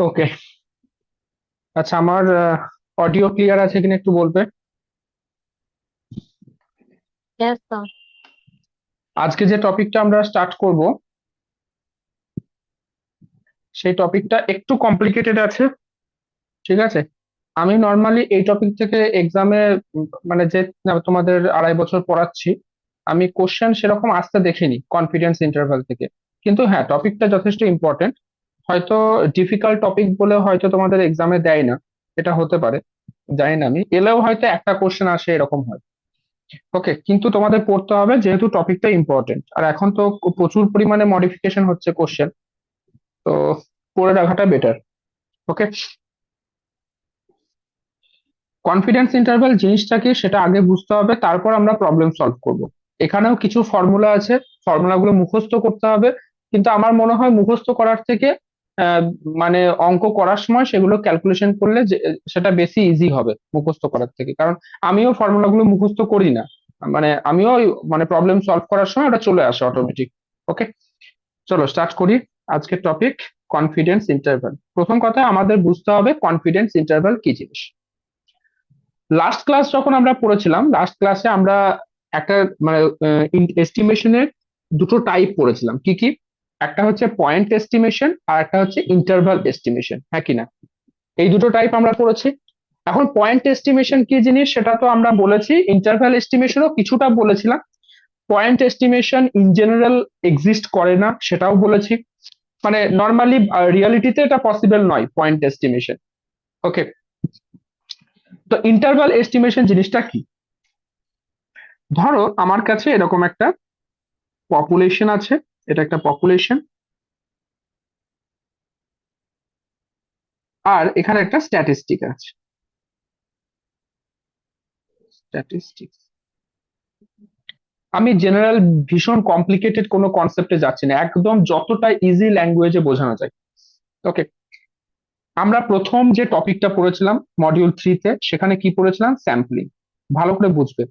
ওকে। আচ্ছা, আমার audio clear আছে কিনা একটু বলবে? Yes, sir. আজকে যে টপিকটা আমরা স্টার্ট করব, সেই টপিকটা একটু কমপ্লিকেটেড আছে। ঠিক আছে। আমি নর্মালি এই টপিক থেকে এক্সামে মানে যে তোমাদের 2.5 বছর পড়াচ্ছি, আমি কোশ্চেন সেরকম আসতে দেখিনি কনফিডেন্স ইন্টারভাল থেকে। কিন্তু হ্যাঁ, টপিকটা যথেষ্ট ইম্পর্টেন্ট। হয়তো ডিফিকাল্ট টপিক বলে হয়তো তোমাদের এক্সামে দেয় না, এটা হতে পারে, জানি না। আমি এলেও হয়তো একটা কোশ্চেন আসে, এরকম হয়। ওকে, কিন্তু তোমাদের পড়তে হবে যেহেতু টপিকটা ইম্পর্টেন্ট, আর এখন তো প্রচুর পরিমাণে মডিফিকেশন হচ্ছে কোশ্চেন, তো পড়ে রাখাটা বেটার। ওকে। কনফিডেন্স ইন্টারভ্যাল জিনিসটা কি সেটা আগে বুঝতে হবে, তারপর আমরা প্রবলেম সলভ করব। এখানেও কিছু ফর্মুলা আছে, ফর্মুলাগুলো মুখস্থ করতে হবে। কিন্তু আমার মনে হয় মুখস্থ করার থেকে আহ, মানে অঙ্ক করার সময় সেগুলো ক্যালকুলেশন করলে সেটা বেশি ইজি হবে মুখস্থ করার থেকে। কারণ আমিও ফর্মুলাগুলো মুখস্থ করি না, মানে আমিও মানে প্রবলেম সলভ করার সময় ওটা চলে আসে অটোমেটিক। ওকে, চলো স্টার্ট করি। আজকের টপিক কনফিডেন্স ইন্টারভ্যাল। প্রথম কথা আমাদের বুঝতে হবে কনফিডেন্স ইন্টারভ্যাল কি জিনিস। লাস্ট ক্লাস যখন আমরা পড়েছিলাম, লাস্ট ক্লাসে আমরা একটা মানে এস্টিমেশনের দুটো টাইপ পড়েছিলাম। কি কি? একটা হচ্ছে পয়েন্ট এস্টিমেশন আর একটা হচ্ছে ইন্টারভাল এস্টিমেশন, হ্যাঁ কিনা? এই দুটো টাইপ আমরা পড়েছি। এখন পয়েন্ট এস্টিমেশন কি জিনিস সেটা তো আমরা বলেছি, ইন্টারভাল এস্টিমেশনও কিছুটা বলেছিলাম। Point estimation in general exist করে না সেটাও বলেছি। মানে নর্মালি রিয়ালিটিতে এটা পসিবল নয় পয়েন্ট এস্টিমেশন। ওকে। তো ইন্টারভাল এস্টিমেশন জিনিসটা কি? ধরো আমার কাছে এরকম একটা পপুলেশন আছে, এটা একটা পপুলেশন, আর এখানে একটা স্ট্যাটিস্টিক আছে, স্ট্যাটিস্টিক্স। আমি জেনারেল ভীষণ কমপ্লিকেটেড কোনো কনসেপ্টে যাচ্ছি না, একদম যতটা ইজি ল্যাঙ্গুয়েজে বোঝানো যায়। ওকে। আমরা প্রথম যে টপিকটা পড়েছিলাম মডিউল 3-তে, সেখানে কি পড়েছিলাম? স্যাম্পলিং। ভালো করে বুঝবে,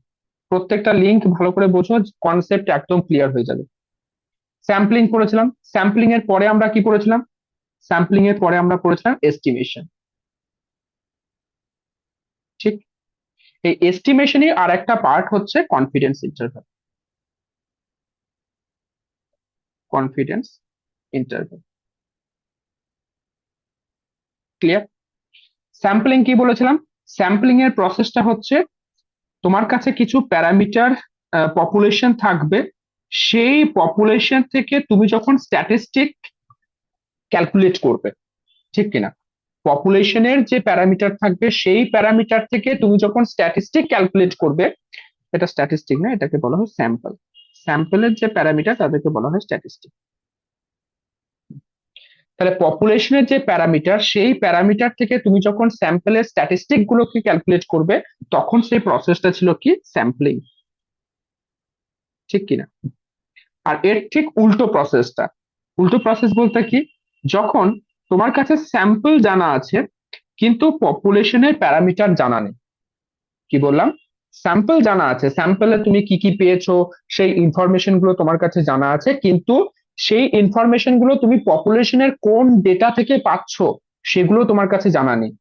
প্রত্যেকটা লিঙ্ক ভালো করে বোঝো, কনসেপ্ট একদম ক্লিয়ার হয়ে যাবে। স্যাম্পলিং পড়েছিলাম, স্যাম্পলিং এর পরে আমরা কি পড়েছিলাম? স্যাম্পলিং এর পরে আমরা পড়েছিলাম এস্টিমেশন। ঠিক। এই এস্টিমেশনই আর একটা পার্ট হচ্ছে confidence interval. Confidence interval clear? Sampling কি বলেছিলাম? স্যাম্পলিং এর প্রসেসটা হচ্ছে তোমার কাছে কিছু প্যারামিটার পপুলেশন থাকবে, সেই পপুলেশন থেকে তুমি যখন স্ট্যাটিস্টিক ক্যালকুলেট করবে, ঠিক কিনা? পপুলেশনের যে প্যারামিটার থাকবে সেই প্যারামিটার থেকে তুমি যখন স্ট্যাটিস্টিক ক্যালকুলেট করবে, এটা স্ট্যাটিস্টিক না, এটাকে বলা হয় স্যাম্পল। স্যাম্পলের যে প্যারামিটার তাদেরকে বলা হয় স্ট্যাটিস্টিক। তাহলে পপুলেশনের যে প্যারামিটার, সেই প্যারামিটার থেকে তুমি যখন স্যাম্পলের স্ট্যাটিস্টিক গুলোকে ক্যালকুলেট করবে, তখন সেই প্রসেসটা ছিল কি? স্যাম্পলিং। ঠিক কিনা? আর এর ঠিক উল্টো প্রসেসটা, উল্টো প্রসেস বলতে কি? যখন তোমার কাছে স্যাম্পল জানা আছে কিন্তু পপুলেশনের প্যারামিটার জানা নেই। কি বললাম? স্যাম্পল জানা আছে, স্যাম্পলে তুমি কি কি পেয়েছো সেই ইনফরমেশন গুলো তোমার কাছে জানা আছে, কিন্তু সেই ইনফরমেশন গুলো তুমি পপুলেশনের কোন ডেটা থেকে পাচ্ছ সেগুলো তোমার কাছে জানা নেই।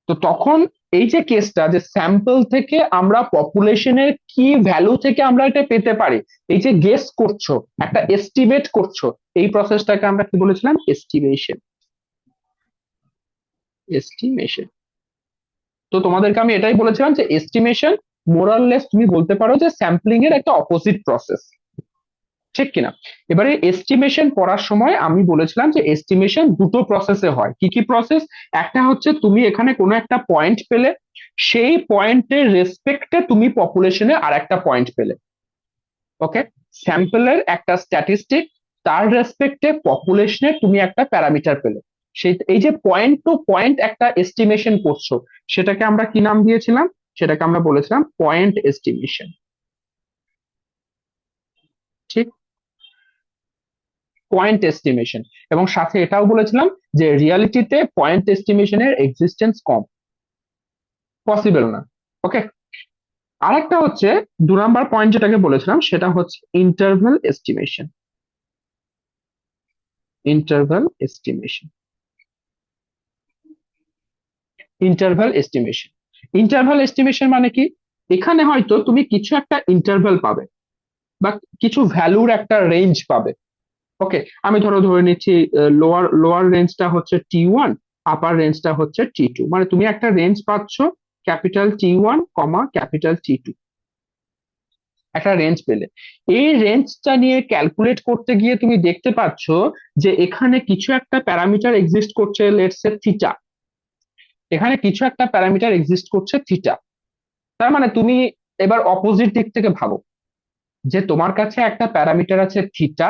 তো তখন এই যে কেসটা, যে স্যাম্পল থেকে আমরা পপুলেশনের কি ভ্যালু থেকে আমরা এটা পেতে পারি, এই যে গেস করছো, একটা এস্টিমেট করছো, এই প্রসেসটাকে আমরা কি বলেছিলাম? এস্টিমেশন। এস্টিমেশন। তো তোমাদেরকে আমি এটাই বলেছিলাম যে এস্টিমেশন মোরাললেস তুমি বলতে পারো যে স্যাম্পলিং এর একটা অপোজিট প্রসেস, ঠিক কিনা? এবারে এস্টিমেশন পড়ার সময় আমি বলেছিলাম যে এস্টিমেশন দুটো প্রসেসে হয়। কি কি প্রসেস? একটা হচ্ছে তুমি এখানে কোনো একটা পয়েন্ট পেলে, সেই পয়েন্টের রেসপেক্টে তুমি পপুলেশনে আর একটা পয়েন্ট পেলে, ওকে? স্যাম্পলের একটা স্ট্যাটিস্টিক, তার রেসপেক্টে পপুলেশনে তুমি একটা প্যারামিটার পেলে, সেই এই যে পয়েন্ট টু পয়েন্ট একটা এস্টিমেশন করছো, সেটাকে আমরা কি নাম দিয়েছিলাম? সেটাকে আমরা বলেছিলাম পয়েন্ট এস্টিমেশন, ঠিক? Point estimation. এবং সাথে এটাও বলেছিলাম যে রিয়ালিটিতে পয়েন্ট এস্টিমেশনের এক্সিস্টেন্স কম, পসিবল না, ওকে? আরেকটা হচ্ছে 2 নাম্বার পয়েন্ট যেটাকে বলেছিলাম সেটা হচ্ছে interval estimation. Interval estimation, interval estimation. Interval estimation মানে কি? এখানে হয়তো তুমি কিছু একটা ইন্টারভাল পাবে বা কিছু ভ্যালুর একটা রেঞ্জ পাবে, ওকে? আমি ধরে নিচ্ছি লোয়ার লোয়ার রেঞ্জটা হচ্ছে T1, আপার রেঞ্জটা হচ্ছে T2, মানে তুমি একটা রেঞ্জ পাচ্ছ, ক্যাপিটাল T1 কমা ক্যাপিটাল T2, একটা রেঞ্জ পেলে। এই রেঞ্জটা নিয়ে ক্যালকুলেট করতে গিয়ে তুমি দেখতে পাচ্ছ যে এখানে কিছু একটা প্যারামিটার এক্সিস্ট করছে, লেটস সে থিটা। এখানে কিছু একটা প্যারামিটার এক্সিস্ট করছে থিটা। তার মানে তুমি এবার অপোজিট দিক থেকে ভাবো, যে তোমার কাছে একটা প্যারামিটার আছে থিটা,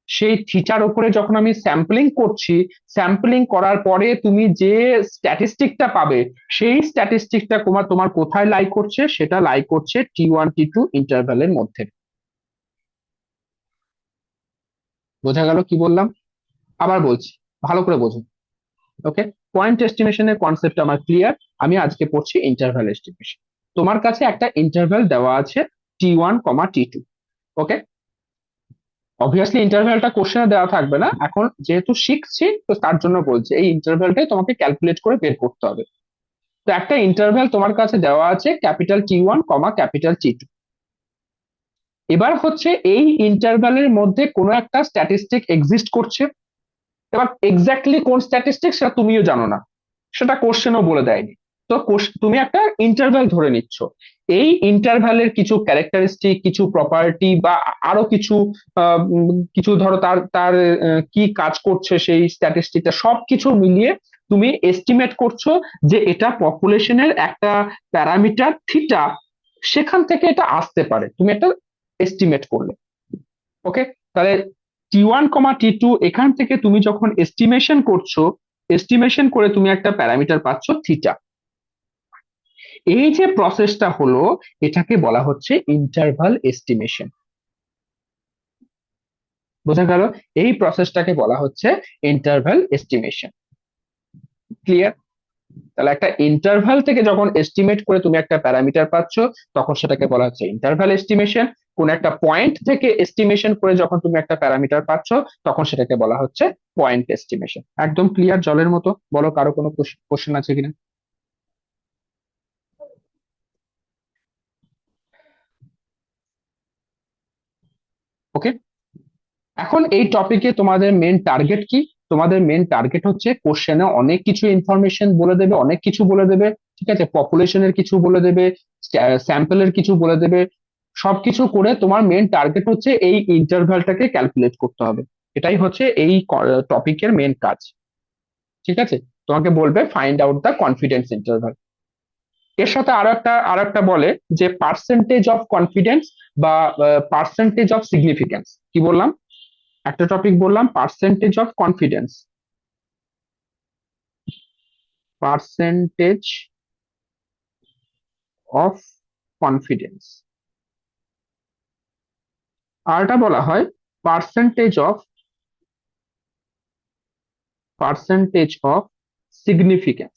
সেই থিটার উপরে যখন আমি স্যাম্পলিং করছি, স্যাম্পলিং করার পরে তুমি যে স্ট্যাটিস্টিকটা পাবে, সেই স্ট্যাটিস্টিকটা তোমার তোমার কোথায় লাই করছে? সেটা লাই করছে T1 T2 ইন্টারভ্যালের মধ্যে। বোঝা গেল কি বললাম? আবার বলছি, ভালো করে বোঝো, ওকে? পয়েন্ট এস্টিমেশনের কনসেপ্ট আমার ক্লিয়ার। আমি আজকে পড়ছি ইন্টারভ্যাল এস্টিমেশন। তোমার কাছে একটা ইন্টারভ্যাল দেওয়া আছে T1, T2, ওকে? অবভিয়াসলি ইন্টারভ্যালটা কোশ্চেনে দেওয়া থাকবে না, এখন যেহেতু শিখছি তো তার জন্য বলছি এই ইন্টারভ্যালটাই তোমাকে ক্যালকুলেট করে বের করতে হবে। তো একটা ইন্টারভ্যাল তোমার কাছে দেওয়া আছে ক্যাপিটাল T1, ক্যাপিটাল T2। এবার হচ্ছে এই ইন্টারভ্যালের মধ্যে কোনো একটা স্ট্যাটিস্টিক এক্সিস্ট করছে। এবার এক্স্যাক্টলি কোন স্ট্যাটিস্টিক সেটা তুমিও জানো না, সেটা কোশ্চেনও বলে দেয়নি। তো তুমি একটা ইন্টারভ্যাল ধরে নিচ্ছ, এই ইন্টারভ্যালের কিছু ক্যারেক্টারিস্টিক, কিছু প্রপার্টি বা আরো কিছু কিছু ধরো তার তার কি কাজ করছে সেই স্ট্যাটিস্টিকটা, সবকিছু মিলিয়ে তুমি এস্টিমেট করছো যে এটা পপুলেশনের একটা প্যারামিটার থিটা, সেখান থেকে এটা আসতে পারে, তুমি একটা এস্টিমেট করলে, ওকে? তাহলে T1, T2 এখান থেকে তুমি যখন এস্টিমেশন করছো, এস্টিমেশন করে তুমি একটা প্যারামিটার পাচ্ছ থিটা। এই যে প্রসেসটা হলো, এটাকে বলা হচ্ছে ইন্টারভাল এস্টিমেশন। বোঝা গেল? এই প্রসেসটাকে বলা হচ্ছে ইন্টারভাল এস্টিমেশন। ক্লিয়ার? তাহলে একটা ইন্টারভাল থেকে যখন এস্টিমেট করে তুমি একটা প্যারামিটার পাচ্ছ, তখন সেটাকে বলা হচ্ছে ইন্টারভাল এস্টিমেশন। কোন একটা পয়েন্ট থেকে এস্টিমেশন করে যখন তুমি একটা প্যারামিটার পাচ্ছ, তখন সেটাকে বলা হচ্ছে পয়েন্ট এস্টিমেশন। একদম ক্লিয়ার, জলের মতো। বলো কারো কোনো কোশ্চেন আছে কিনা? ওকে, এখন এই টপিকে তোমাদের মেন টার্গেট কি? তোমাদের মেন টার্গেট হচ্ছে কোশ্চেনে অনেক কিছু ইনফরমেশন বলে দেবে, অনেক কিছু বলে দেবে, ঠিক আছে? পপুলেশনের কিছু বলে দেবে, স্যাম্পলের কিছু বলে দেবে, সবকিছু করে তোমার মেন টার্গেট হচ্ছে এই ইন্টারভ্যালটাকে ক্যালকুলেট করতে হবে। এটাই হচ্ছে এই টপিকের মেন কাজ, ঠিক আছে? তোমাকে বলবে find out the confidence interval. এর সাথে আরো একটা বলে যে পার্সেন্টেজ অফ কনফিডেন্স বা পার্সেন্টেজ অফ সিগনিফিকেন্স। কি বললাম? একটা টপিক বললাম percentage of confidence, percentage of confidence. আরটা বলা হয় পার্সেন্টেজ অফ সিগনিফিকেন্স।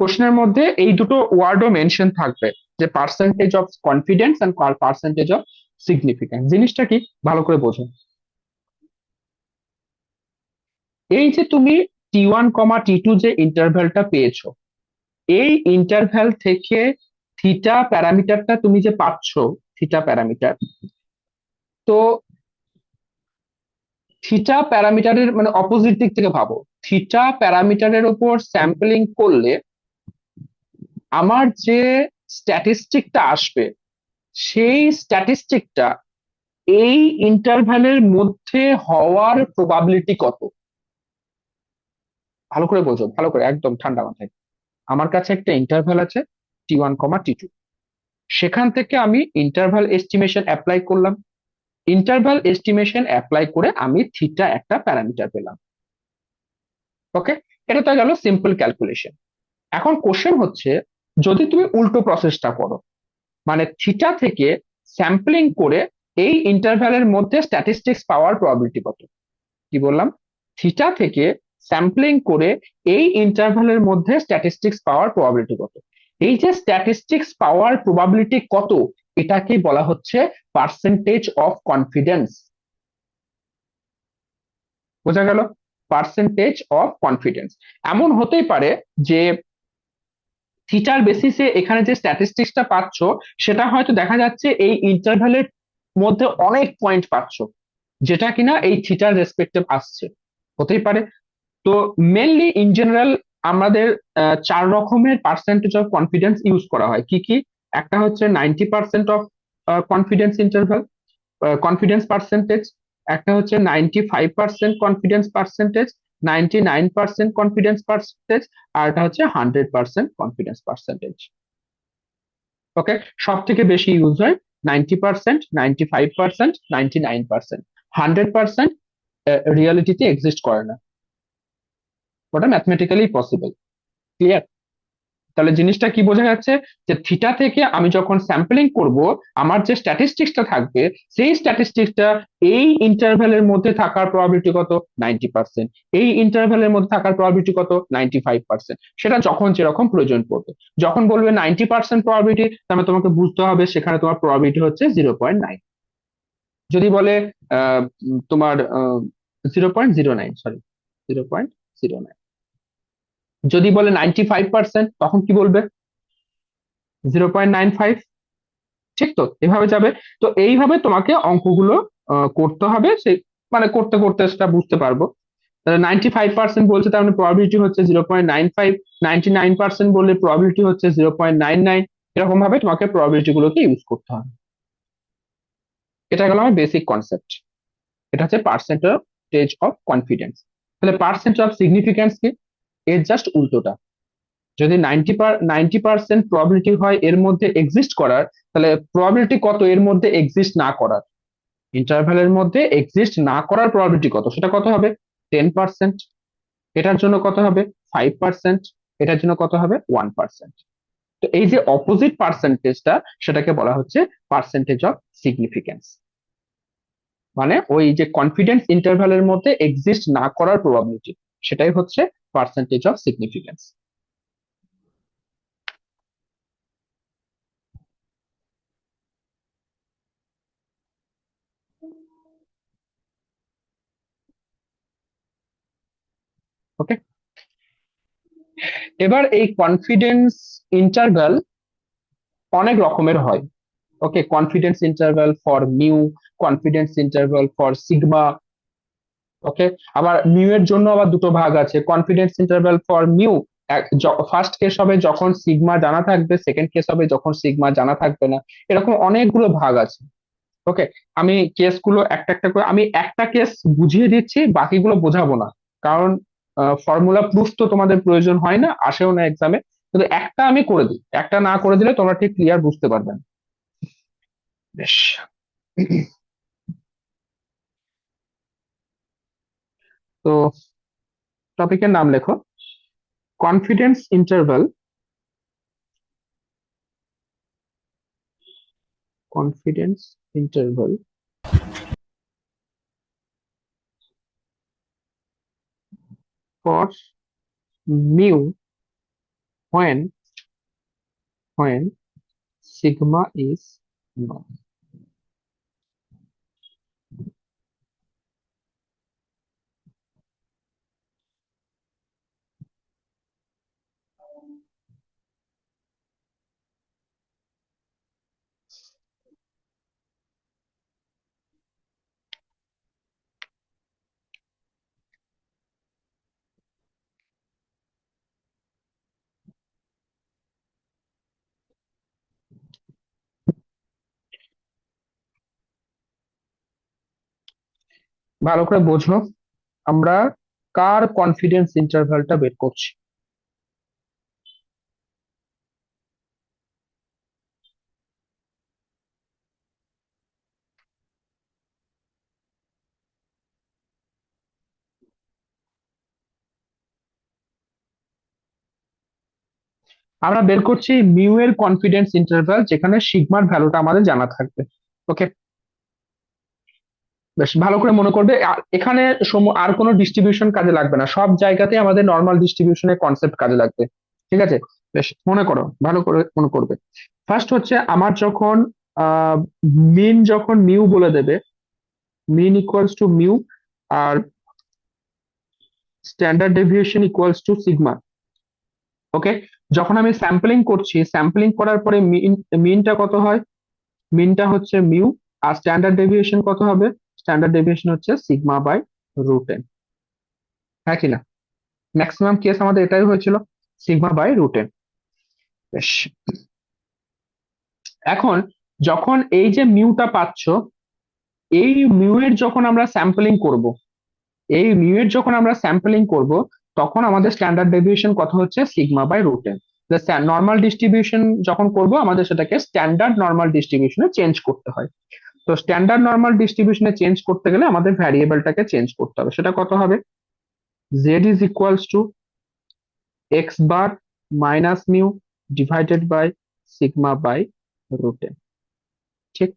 কোশ্চেনের মধ্যে এই দুটো ওয়ার্ডও মেনশন থাকবে, যে percentage of confidence and percentage of significance. জিনিসটা কি ভালো করে বোঝো। এই যে তুমি T1, T2 যে ইন্টারভ্যালটা পেয়েছো, এই ইন্টারভ্যাল থেকে থিটা প্যারামিটারটা তুমি যে পাচ্ছো, থিটা প্যারামিটার, তো থিটা প্যারামিটারের মানে অপোজিট দিক থেকে ভাবো, থিটা প্যারামিটারের উপর স্যাম্পলিং করলে আমার যে স্ট্যাটিস্টিকটা আসবে সেই স্ট্যাটিস্টিকটা এই ইন্টারভ্যালের মধ্যে হওয়ার প্রবাবিলিটি কত। ভালো করে বোঝো, ভালো করে, একদম ঠান্ডা মাথায়। আমার কাছে একটা ইন্টারভ্যাল আছে T1, T2। সেখান থেকে আমি ইন্টারভ্যাল এস্টিমেশন অ্যাপ্লাই করলাম। ইন্টারভ্যাল এস্টিমেশন অ্যাপ্লাই করে আমি থিটা একটা প্যারামিটার পেলাম। ওকে, এটা তো গেল সিম্পল ক্যালকুলেশন। এখন কোশ্চেন হচ্ছে, যদি তুমি উল্টো প্রসেসটা করো, মানে থিটা থেকে স্যাম্পলিং করে এই ইন্টারভ্যালের মধ্যে স্ট্যাটিস্টিক্স পাওয়ার প্রবাবিলিটি কত। কি বললাম? থিটা থেকে স্যাম্পলিং করে এই ইন্টারভ্যালের মধ্যে স্ট্যাটিস্টিক্স পাওয়ার প্রবাবিলিটি কত। এই যে স্ট্যাটিস্টিক্স পাওয়ার প্রবাবিলিটি কত, এটাকে বলা হচ্ছে পার্সেন্টেজ অফ কনফিডেন্স। বোঝা গেল? Percentage of confidence. এমন হতেই পারে যে থিটার বেসিসে এখানে যে স্ট্যাটিস্টিক্সটা পাচ্ছ, সেটা হয়তো দেখা যাচ্ছে এই ইন্টারভ্যালের মধ্যে অনেক পয়েন্ট পাচ্ছ, যেটা কিনা এই থিটার রেসপেক্টিভ আসছে। হতেই পারে। তো মেনলি ইন জেনারেল আমাদের চার রকমের পার্সেন্টেজ অফ কনফিডেন্স ইউজ করা হয়। কি কি? একটা হচ্ছে 90% of confidence interval, confidence percentage. একটা হচ্ছে 95% কনফিডেন্স পার্সেন্টেজ, 99% কনফিডেন্স পার্সেন্টেজ, আর এটা হচ্ছে 100% কনফিডেন্স পার্সেন্টেজ। ওকে, সব থেকে বেশি ইউজ হয় 90%, 95%, 99%। 100% রিয়ালিটিতে এক্সিস্ট করে না, ওটা ম্যাথমেটিক্যালি পসিবল। ক্লিয়ার? তাহলে জিনিসটা কি বোঝা যাচ্ছে, যে থিটা থেকে আমি যখন স্যাম্পলিং করব, আমার যে স্ট্যাটিস্টিক্সটা থাকবে, সেই স্ট্যাটিস্টিক্সটা এই ইন্টারভ্যালের মধ্যে থাকার প্রবাবিলিটি কত, 90%। এই ইন্টারভ্যালের মধ্যে থাকার প্রবাবিলিটি কত, 95%। সেটা যখন যেরকম প্রয়োজন পড়বে। যখন বলবে 90% প্রবাবিলিটি, তাহলে তোমাকে বুঝতে হবে সেখানে তোমার প্রবাবিলিটি হচ্ছে 0.9। যদি বলে তোমার 0.09, সরি, 0.09। যদি বলে 95%, তখন কি বলবে? 0.95। ঠিক তো? এভাবে যাবে। তো এইভাবে তোমাকে অঙ্কগুলো করতে হবে। সেই মানে করতে করতে সেটা বুঝতে পারবো। 95% বলছে, তার মানে প্রবাবিলিটি হচ্ছে 0.95। 99% বললে প্রবাবিলিটি হচ্ছে 0.99। এরকম ভাবে তোমাকে প্রবাবিলিটি গুলোকে ইউজ করতে হবে। এটা গেল আমার বেসিক কনসেপ্ট। এটা হচ্ছে পার্সেন্টেজ অফ কনফিডেন্স। তাহলে পার্সেন্ট অফ সিগনিফিকেন্স কি? এর জাস্ট উল্টোটা। যদি 90% প্রবাবিলিটি হয় এর মধ্যে এক্সিস্ট করার, তাহলে প্রবাবিলিটি কত এর মধ্যে এক্সিস্ট না করার? ইন্টারভ্যালের মধ্যে এক্সিস্ট না করার প্রবাবিলিটি কত, সেটা কত হবে? 10%। এটার জন্য কত হবে? 5%। এটার জন্য কত হবে? 1%। তো এই যে অপোজিট পার্সেন্টেজটা, সেটাকে বলা হচ্ছে পার্সেন্টেজ অফ সিগনিফিকেন্স। মানে ওই যে কনফিডেন্স ইন্টারভ্যালের মধ্যে এক্সিস্ট না করার প্রবাবিলিটি, সেটাই হচ্ছে পার্সেন্টেজ অফ সিগনিফিকেন্স। ওকে, এবার এই কনফিডেন্স ইন্টারভ্যাল অনেক রকমের হয়। Okay, confidence interval for mu, confidence interval for sigma. Okay, আবার মিউ এর জন্য আবার দুটো ভাগ আছে। কনফিডেন্স ইন্টারভ্যাল ফর মিউ, ফার্স্ট কেস হবে যখন সিগমা জানা থাকবে, সেকেন্ড কেস হবে যখন সিগমা জানা থাকবে না। এরকম অনেকগুলো ভাগ আছে। ওকে, আমি কেসগুলো একটা একটা করে, আমি একটা কেস বুঝিয়ে দিচ্ছি, বাকিগুলো বোঝাবো না। কারণ ফর্মুলা প্রুফ তো তোমাদের প্রয়োজন হয় না, আসেও না এক্সামে। কিন্তু একটা আমি করে দিই, একটা না করে দিলে তোমরা ঠিক ক্লিয়ার বুঝতে পারবে না। বেশ, তো টপিকের নাম লেখো, confidence interval, confidence interval for mu when sigma is not. ভালো করে বোঝো, আমরা কার কনফিডেন্স ইন্টারভ্যালটা বের করছি। আমরা বের করছি মিউ এর কনফিডেন্স ইন্টারভ্যাল, যেখানে সিগমার ভ্যালুটা আমাদের জানা থাকবে। ওকে, বেশ ভালো করে মনে করবে। এখানে আর কোনো ডিস্ট্রিবিউশন কাজে লাগবে না, সব জায়গাতে আমাদের নর্মাল ডিস্ট্রিবিউশনের কনসেপ্ট কাজে লাগবে। ঠিক আছে, বেশ মনে করো, ভালো করে মনে করবে। ফার্স্ট হচ্ছে আমার যখন মিন যখন মিউ বলে দেবে, মিন ইকুয়ালস টু মিউ, আর standard deviation equals to sigma. Okay, যখন আমি স্যাম্পলিং করছি, স্যাম্পলিং করার পরে মিনটা কত হয়? মিনটা হচ্ছে মিউ। আর স্ট্যান্ডার্ড ডেভিয়েশন কত হবে? স্ট্যান্ডার্ড ডেভিয়েশন হচ্ছে সিগমা বাই √n। হ্যাঁ কিনা? ম্যাক্সিমাম কেস আমাদের এটাই হয়েছিল, সিগমা বাই √n। বেশ, এখন যখন এই যে মিউটা পাচ্ছ, এই মিউ এর যখন আমরা স্যাম্পলিং করব, এই মিউ এর যখন আমরা স্যাম্পলিং করব, তখন আমাদের স্ট্যান্ডার্ড ডেভিয়েশন কত হচ্ছে? Sigma by √n। Normal distribution যখন করব, আমাদের সেটাকে স্ট্যান্ডার্ড নর্মাল ডিস্ট্রিবিউশনে চেঞ্জ করতে হয়। তো স্ট্যান্ডার্ড নর্মাল ডিস্ট্রিবিউশনে চেঞ্জ করতে গেলে আমাদের ভ্যারিয়েবলটাকে চেঞ্জ করতে হবে। সেটা কত হবে? Z is equals to X bar minus mu divided by sigma by √n। ঠিক,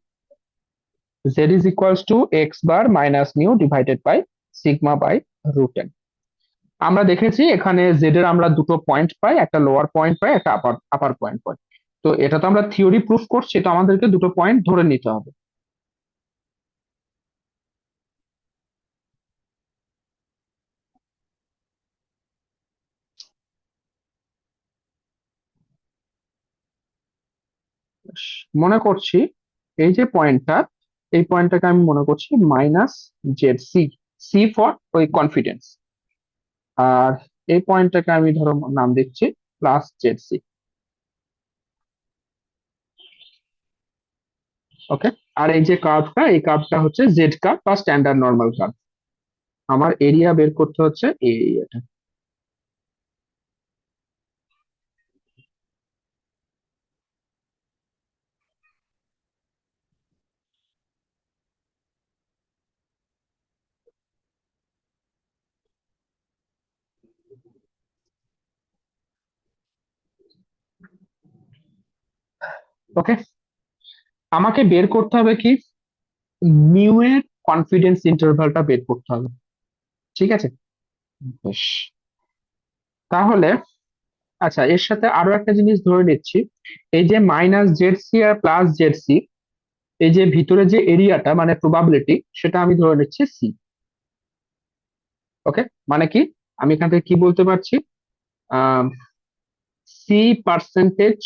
Z is equals to X bar minus mu divided by sigma by √n। আমরা দেখেছি এখানে জেড এর আমরা দুটো পয়েন্ট পাই, একটা লোয়ার পয়েন্ট পাই, একটা আপার আপার পয়েন্ট পাই। তো এটা তো আমরা থিওরি প্রুফ করছি, তো আমাদেরকে দুটো পয়েন্ট ধরে নিতে হবে। মনে করছি এই যে পয়েন্টটা, এই পয়েন্টটাকে আমি মনে করছি minus Z C, C for ওই কনফিডেন্স। আর এই পয়েন্টটাকে আমি ধরো নাম দিচ্ছি প্লাস জেড সি। ওকে, আর এই যে কার্ভটা, এই কার্ভটা হচ্ছে জেড কার্ভ বা স্ট্যান্ডার্ড নর্মাল কার্ভ। আমার এরিয়া বের করতে হচ্ছে এই এরিয়াটা। ওকে, আমাকে বের করতে হবে কি? মিউ এর কনফিডেন্স ইন্টারভালটা বের করতে হবে। ঠিক আছে, বেশ, তাহলে আচ্ছা, এর সাথে আরো একটা জিনিস ধরে নিচ্ছি। এই যে মাইনাস জেড সি আর প্লাস জেড সি, এই যে ভিতরে যে এরিয়াটা মানে প্রবাবিলিটি, সেটা আমি ধরে নিচ্ছি সি। ওকে, মানে কি? আমি এখান থেকে কি বলতে পারছি? সি পার্সেন্টেজ,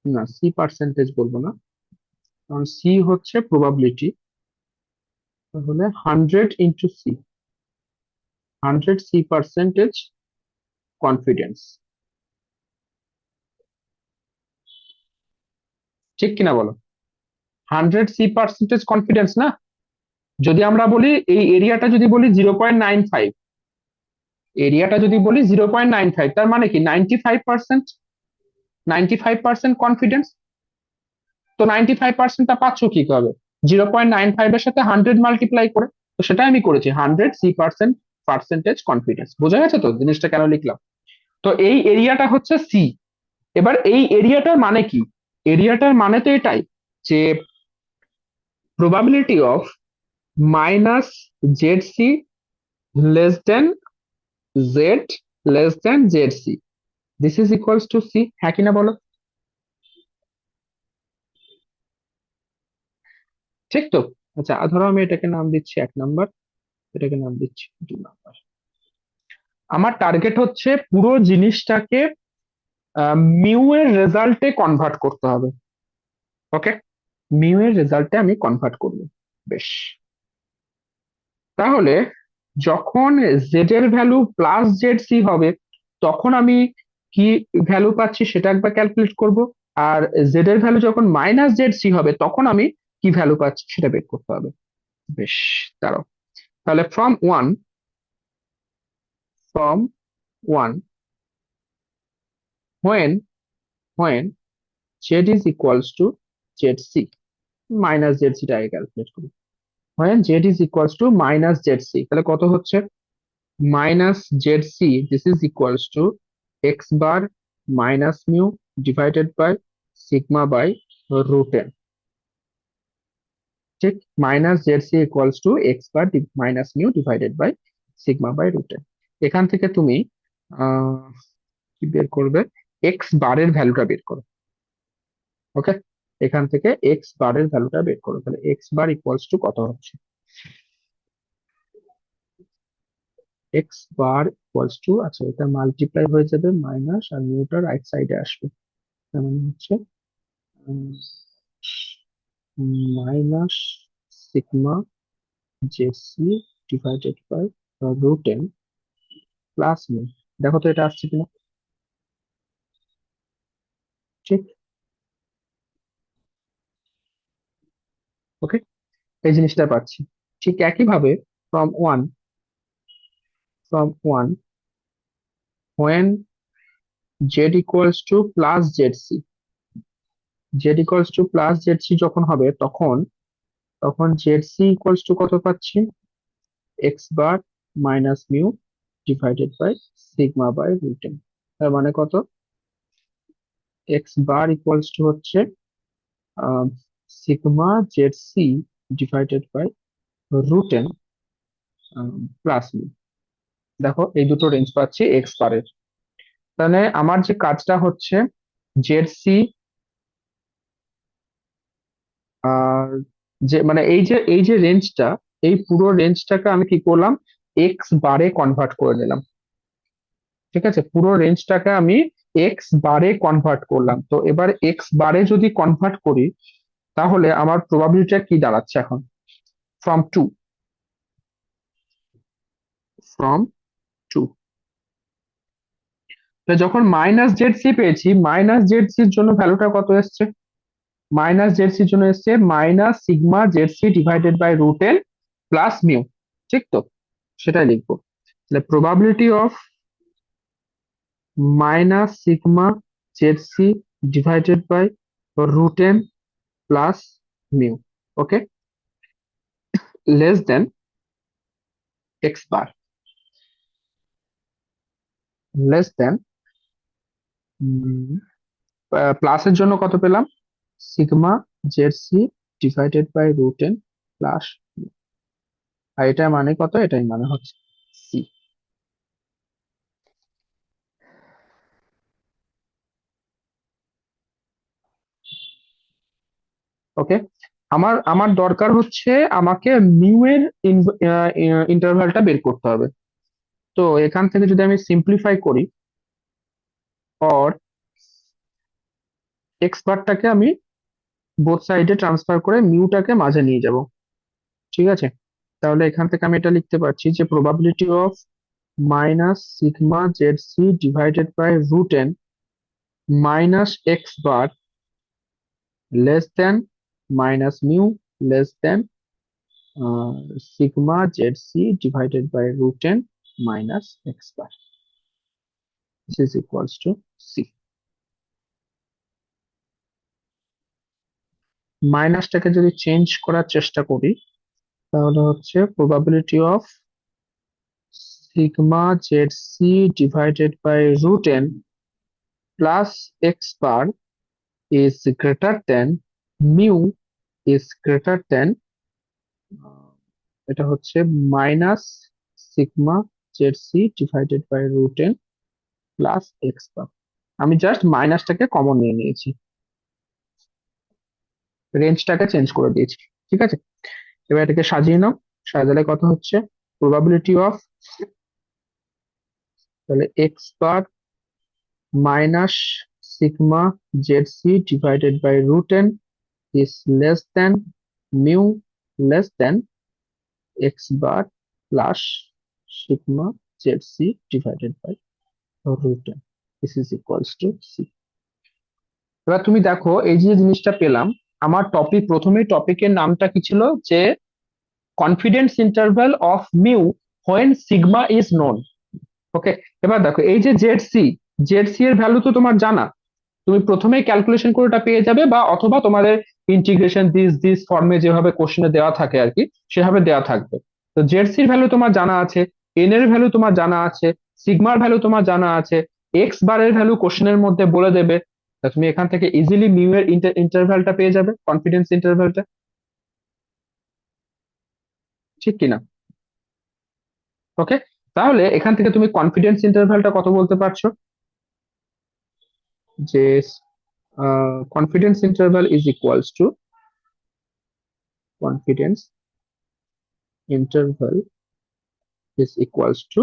না সি পার্সেন্টেজ বলবো না, কারণ সি হচ্ছে প্রবাবিলিটি। তাহলে 100 × সি, 100 সি পার্সেন্টেজ কনফিডেন্স। ঠিক কিনা বলো? 100 সি পার্সেন্টেজ কনফিডেন্স না? যদি আমরা বলি এই এরিয়াটা, যদি বলি 0.95, এরিয়াটা যদি বলি 0.95, তার মানে কি 95%, 95% কনফিডেন্স। তো 95%টা পাচ্ছ কি করে? 0.95 এর সাথে 100 মাল্টিপ্লাই করে। তো সেটা আমি করেছি, 100 সি পার্সেন্টেজ কনফিডেন্স। বোঝা গেছে তো জিনিসটা কেন লিখলাম? তো এই এরিয়াটা হচ্ছে সি। এবার এই এরিয়াটার মানে কি? এরিয়াটার মানে তো এটাই যে probability of minus Z C less than Z less than Z C, this is equals to C. হ্যাঁ কিনা বলো? ঠিক তো? আচ্ছা, ধরো আমি এটাকে নাম দিচ্ছি 1 নাম্বার, এটাকে নাম দিচ্ছি 2 নাম্বার। আমার টার্গেট হচ্ছে পুরো জিনিসটাকে মিউ এর রেজাল্টে কনভার্ট করতে হবে। ওকে, মিউ এর রেজাল্টে আমি কনভার্ট করব। বেশ, তাহলে যখন জেড এর ভ্যালু প্লাস জেড সি হবে, তখন আমি কি ভ্যালু পাচ্ছি সেটা একবার ক্যালকুলেট করব। আর জেড এর ভ্যালু যখন মাইনাস জেড সি হবে, তখন আমি কি ভ্যালু পাচ্ছি সেটা বের করতে হবে। বেশ, দাঁড়াও। তাহলে from one when when z is equals to zc, minus Z টা আগে ক্যালকুলেট করি। when z is equals to minus Z C, তাহলে কত হচ্ছে? Minus Z C, this is equals to X bar minus mu divided by sigma by root N. ঠিক, minus Z C equals to X bar minus mu divided by sigma by root N. এখান থেকে তুমি আহ কি বের করবে? X বারের ভ্যালুটা বের করো। ওকে, এখান থেকে এক্স বারের ভ্যালুটা বের করো। তাহলে এক্স বার ইকুয়ালস টু কত হচ্ছে? এক্স বার ইকুয়ালস টু, আচ্ছা এটা মাল্টিপ্লাই হয়ে যাবে মাইনাস, আর মিউটা রাইট সাইডে আসবে। তার মানে হচ্ছে মাইনাস সিগমা জেসি divided by root N plus mu. দেখো তো এটা আসছে কিনা। ঠিক, ওকে, এই জিনিসটা পাচ্ছি। ঠিক একইভাবে from one from one, when z equals to plus Z C, Z equals to plus Z C যখন হবে তখন তখন জেড সি ইকুয়ালস টু কত পাচ্ছি? X bar minus mu divided by sigma by root N. তার মানে কত? X bar equals to হচ্ছে sigma Z C divided by root N plus mu. দেখো এই দুটো রেঞ্জ পাচ্ছি এক্স বারের। তাহলে আমার যে কাজটা হচ্ছে, জেড সি আর যে মানে এই যে রেঞ্জটা, এই পুরো রেঞ্জটাকে আমি কি করলাম? এক্স বারে কনভার্ট করে নিলাম। ঠিক আছে, পুরো রেঞ্জটাকে আমি এক্স বারে কনভার্ট করলাম। তো এবার এক্স বারে যদি কনভার্ট করি তাহলে আমার প্রবাবিলিটিটা কি দাঁড়াচ্ছে এখন? ফ্রম টু ফ্রম টু তো যখন মাইনাস জেড সি পেয়েছি, মাইনাস জেড সির জন্য ভ্যালুটা কত এসছে? মাইনাস জেড সির জন্য এসছে minus sigma Z C divided by root N plus mu. ঠিক তো, সেটাই লিখবো। তাহলে probability of minus sigma Z C divided by root N plus mu, okay, less than X bar, less than. প্লাসের জন্য কত পেলাম? Sigma Z C divided by root N plus, আর এটা মানে কত? এটাই মানে হচ্ছে সি। ওকে, আমার আমার দরকার হচ্ছে, আমাকে মিউ এর ইন্টারভালটা বের করতে হবে। তো এখান থেকে যদি আমি সিম্পলিফাই করি, অর এক্স বারটাকে আমি বোথ সাইডে ট্রান্সফার করে মিউটাকে মাঝে নিয়ে যাব। ঠিক আছে, তাহলে এখান থেকে আমি এটা লিখতে পারছি যে probability of minus sigma Z C divided by root N minus X bar less than minus mu less than sigma Z C divided by root N minus X bar, this is equals to C. মাইনাসটাকে যদি change করার চেষ্টা করি তাহলে হচ্ছে probability of sigma Z C divided by root N plus X bar is greater than mu is greater than এটা হচ্ছে minus sigma Z C divided by root N plus X bar. আমি just মাইনাসটাকে common নিয়ে নিয়েছি, রেঞ্জটাকে change করে দিয়েছি। ঠিক আছে, এবার এটাকে সাজিয়ে নাও। সাজালে কত হচ্ছে? প্রবাবিলিটি অফ, তাহলে X bar minus sigma Z C divided by root N is less than mu less than x bar plus sigma zc divided by root n. This is equals to c. এবার তুমি দেখো এই যে জিনিসটা পেলাম, আমার topic প্রথমেই টপিকের নামটা কি ছিল? যে confidence interval of mu when sigma is known. Okay, এবার দেখো এই যে জেড সি এর ভ্যালু তো তোমার জানা, তুমি প্রথমেই ক্যালকুলেশন করে ওটা পেয়ে যাবে, বা অথবা তোমাদের ইন্টিগ্রেশন দিস ফর্মে যেভাবে কোশ্চেনে দেওয়া থাকে আর কি, সেভাবে দেওয়া থাকবে। তো জেড সি এর ভ্যালু তোমার জানা আছে, এন এর ভ্যালু তোমার জানা আছে, সিগমার ভ্যালু তোমার জানা আছে, এক্স বারের ভ্যালু কোশ্চেনের মধ্যে বলে দেবে। তা তুমি এখান থেকে ইজিলি মিউ এর ইন্টারভ্যালটা পেয়ে যাবে, কনফিডেন্স ইন্টারভ্যালটা। ঠিক কিনা? ওকে, তাহলে এখান থেকে তুমি কনফিডেন্স ইন্টারভ্যালটা কত বলতে পারছো? যে confidence interval is equals to confidence interval is equals to,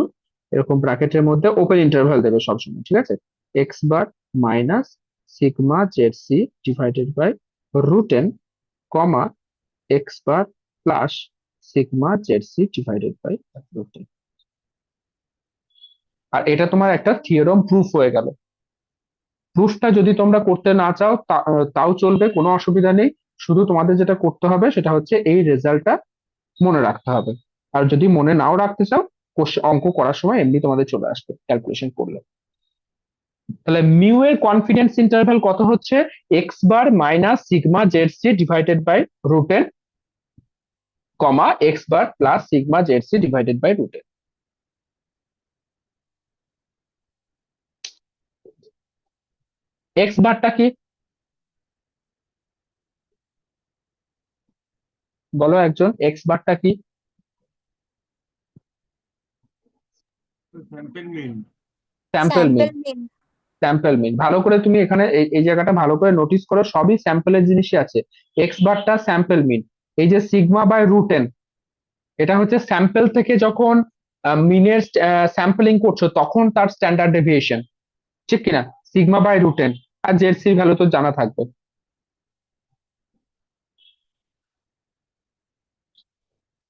এরকম ব্র্যাকেটের মধ্যে ওপেন ইন্টারভ্যাল দেবে সবসময়, ঠিক আছে? X bar minus sigma Z C divided by root N, comma X bar plus sigma Z C divided by root N. আর এটা তোমার একটা থিওরেম প্রুফ হয়ে গেল। প্রুফটা যদি তোমরা করতে না চাও তাও চলবে, কোনো অসুবিধা নেই। শুধু তোমাদের যেটা করতে হবে সেটা হচ্ছে এই রেজাল্টটা মনে রাখতে হবে। আর যদি মনে নাও রাখতে চাও, অঙ্ক করার সময় এমনি তোমাদের চলে আসবে ক্যালকুলেশন করলে। তাহলে মিউ এর কনফিডেন্স ইন্টারভ্যাল কত হচ্ছে? X bar minus sigma Z C divided by root N, comma X bar plus sigma Z C divided by root N. X বারটা কি বলো একজন, এক্স বারটা কি? Sample mean. Sample mean. Sample mean. Sample mean ভালো করে তুমি এখানে এই জায়গাটা ভালো করে নোটিস করো, সবই স্যাম্পলের জিনিসই আছে। এক্স বারটা স্যাম্পল মিন। এই যে সিগমা বাই রুট এন, এটা হচ্ছে স্যাম্পল থেকে যখন মিনের স্যাম্পলিং করছো তখন তার স্ট্যান্ডার্ড ডেভিয়েশন, ঠিক কিনা? Sigma by root N. আর জেড সি ভ্যালু তো জানা থাকবে।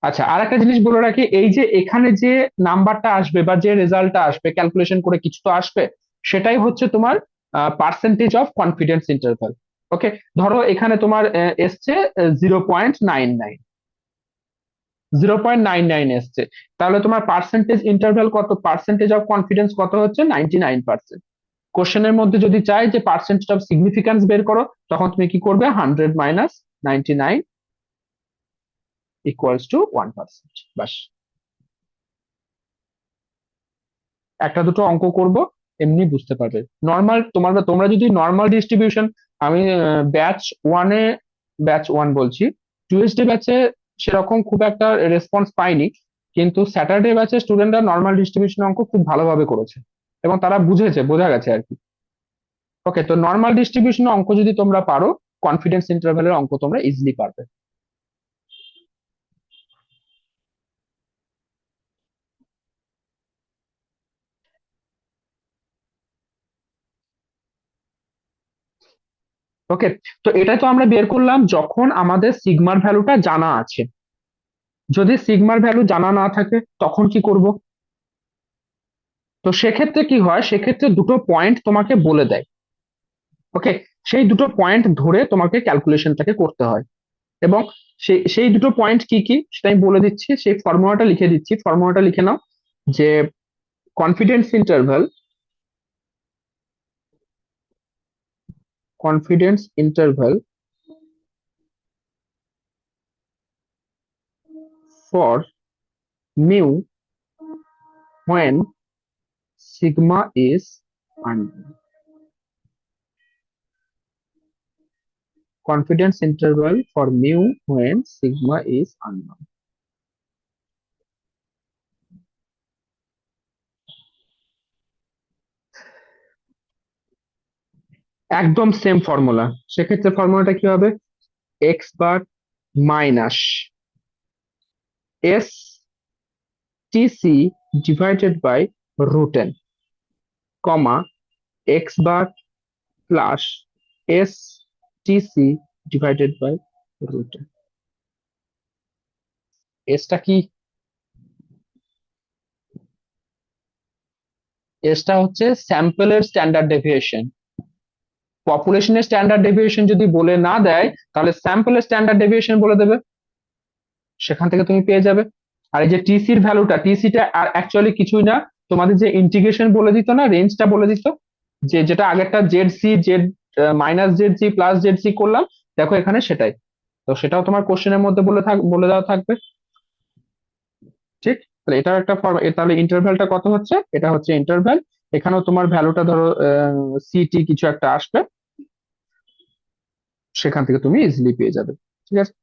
আচ্ছা, আর একটা জিনিস বলে রাখি, এই যে এখানে যে নাম্বারটা আসবে বা যে রেজাল্টটা আসবে ক্যালকুলেশন করে কিছু তো আসবে, সেটাই হচ্ছে তোমার পার্সেন্টেজ অফ কনফিডেন্স ইন্টারভ্যাল। ওকে, ধরো এখানে তোমার এসছে 0.99, 0.99 এসছে, তাহলে তোমার পার্সেন্টেজ ইন্টারভ্যাল কত, পার্সেন্টেজ অফ কনফিডেন্স কত হচ্ছে? 99%। কোশ্চেনের মধ্যে যদি চাই যে পার্সেন্টেজ অফ সিগনিফিকেন্স বের করো, তখন তুমি কি করবে? 100 মাইনাস 99 ইকুয়ালস টু 1%। বাস, একটা দুটো অঙ্ক করব, এমনি বুঝতে পারবে। নর্মাল তোমরা যদি নর্মাল ডিস্ট্রিবিউশন, আমি ব্যাচ 1-এ, ব্যাচ 1 বলছি, টিউএসডে ব্যাচে সেরকম খুব একটা রেসপন্স পাইনি, কিন্তু স্যাটারডে ব্যাচে স্টুডেন্টরা নর্মাল ডিস্ট্রিবিউশন অঙ্ক খুব ভালোভাবে করেছে এবং তারা বুঝেছে, বোঝা গেছে আর কি। ওকে, তো নর্মাল ডিস্ট্রিবিউশন অঙ্ক যদি তোমরা পারো, কনফিডেন্স ইন্টারভ্যালের অঙ্ক তোমরা ইজিলি পারবে। ওকে, তো এটা তো আমরা বের করলাম যখন আমাদের সিগমার ভ্যালুটা জানা আছে। যদি সিগমার ভ্যালু জানা না থাকে তখন কি করব? তো সেক্ষেত্রে কি হয়, সেক্ষেত্রে দুটো পয়েন্ট তোমাকে বলে দেয়। ওকে, সেই দুটো পয়েন্ট ধরে তোমাকে ক্যালকুলেশনটাকে করতে হয়। এবং সেই দুটো পয়েন্ট কি কি সেটা আমি বলে দিচ্ছি, সেই ফর্মুলাটা লিখে দিচ্ছি, ফর্মুলাটা লিখে নাও। যে confidence interval, confidence interval for mu when sigma is unknown. Confidence interval for mu when sigma is unknown. একদম সেম ফর্মুলা। সেক্ষেত্রে ফর্মুলাটা কি হবে? X bar minus S T C divided by root N, comma X bar plus S T C divided by root N. এসটা কি? এসটা হচ্ছে স্যাম্পলের স্ট্যান্ডার্ড ডেভিয়েশন। পপুলেশনের স্ট্যান্ডার্ড ডেভিয়েশন যদি বলে না দেয়, তাহলে স্যাম্পলের স্ট্যান্ডার্ড ডেভিয়েশন বলে দেবে। সেখান থেকে তুমি পেয়ে যাবে। আর এই যে টিসির ভ্যালুটা, টিসিটা আর অ্যাকচুয়ালি কিছুই না, তোমাদের যে ইন্টিগ্রেশন বলে দিত না, রেঞ্জটা বলে দিত, যে যেটা আগেরটা Z C Z minus Z C plus Z C করলাম, দেখো এখানে সেটাই। তো সেটাও তোমার কোশ্চেনের মধ্যে বলে দেওয়া থাকবে। ঠিক, তাহলে এটাও একটা ফর্ম। তাহলে ইন্টারভ্যালটা কত হচ্ছে, এটা হচ্ছে ইন্টারভ্যাল। এখানেও তোমার ভ্যালুটা ধরো সিটি কিছু একটা আসবে, সেখান থেকে তুমি ইজিলি পেয়ে যাবে। ঠিক আছে।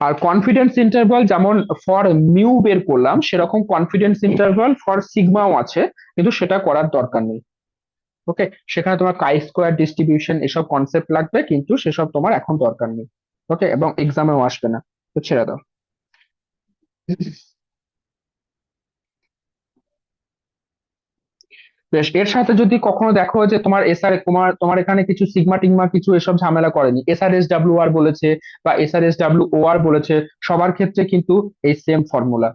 আর কনফিডেন্স ইন্টারভাল যেমন ফর মিউ বের করলাম, সেরকম কনফিডেন্স ইন্টারভাল ফর সিগমাও আছে, কিন্তু সেটা করার দরকার নেই। ওকে, সেখানে তোমার কাই স্কোয়ার ডিস্ট্রিবিউশন এসব কনসেপ্ট লাগবে, কিন্তু সেসব তোমার এখন দরকার নেই। ওকে, এবং এক্সামেও আসবে না, তো ছেড়ে দাও। বেশ, এর সাথে যদি কখনো দেখো যে তোমার এসআর, তোমার তোমার এখানে কিছু সিগমা টিগমা কিছু এসব ঝামেলা করেনি, এসআরএস ডাব্লিউ আর বলেছে বা এসআরএস ডাব্লিউ ও আর বলেছে, সবার ক্ষেত্রে কিন্তু এই সেম ফর্মুলা।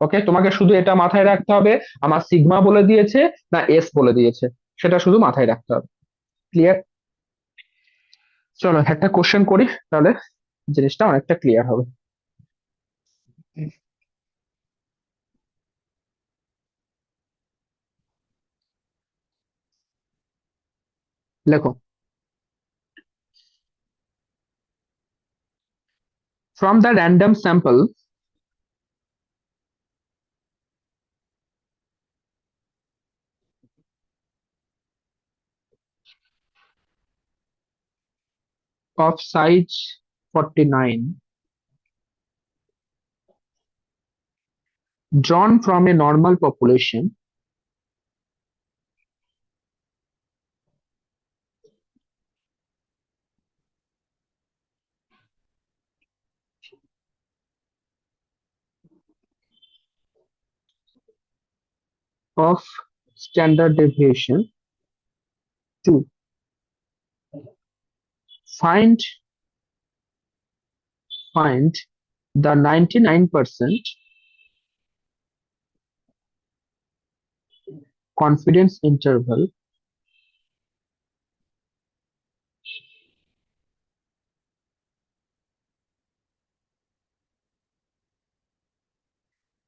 ওকে, তোমাকে শুধু এটা মাথায় রাখতে হবে, আমার সিগমা বলে দিয়েছে না এস বলে দিয়েছে, সেটা শুধু মাথায় রাখতে হবে। ক্লিয়ার? চলো একটা কোশ্চেন করি, তাহলে জিনিসটা অনেকটা ক্লিয়ার হবে। লেখো, from the random sample of size 49 drawn from a normal population of standard deviation 2, find find the 99% confidence interval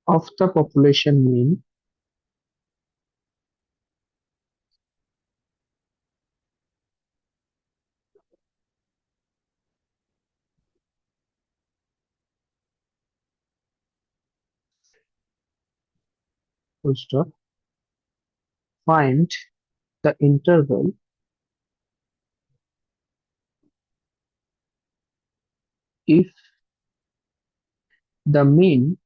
of the population mean full stop, find the interval if the mean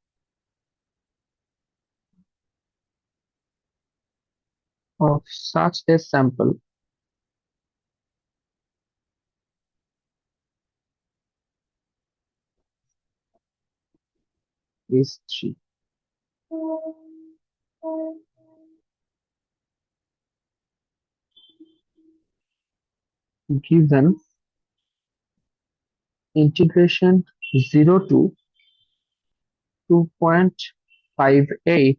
of such a sample is 3. Given integration 0 to 2.58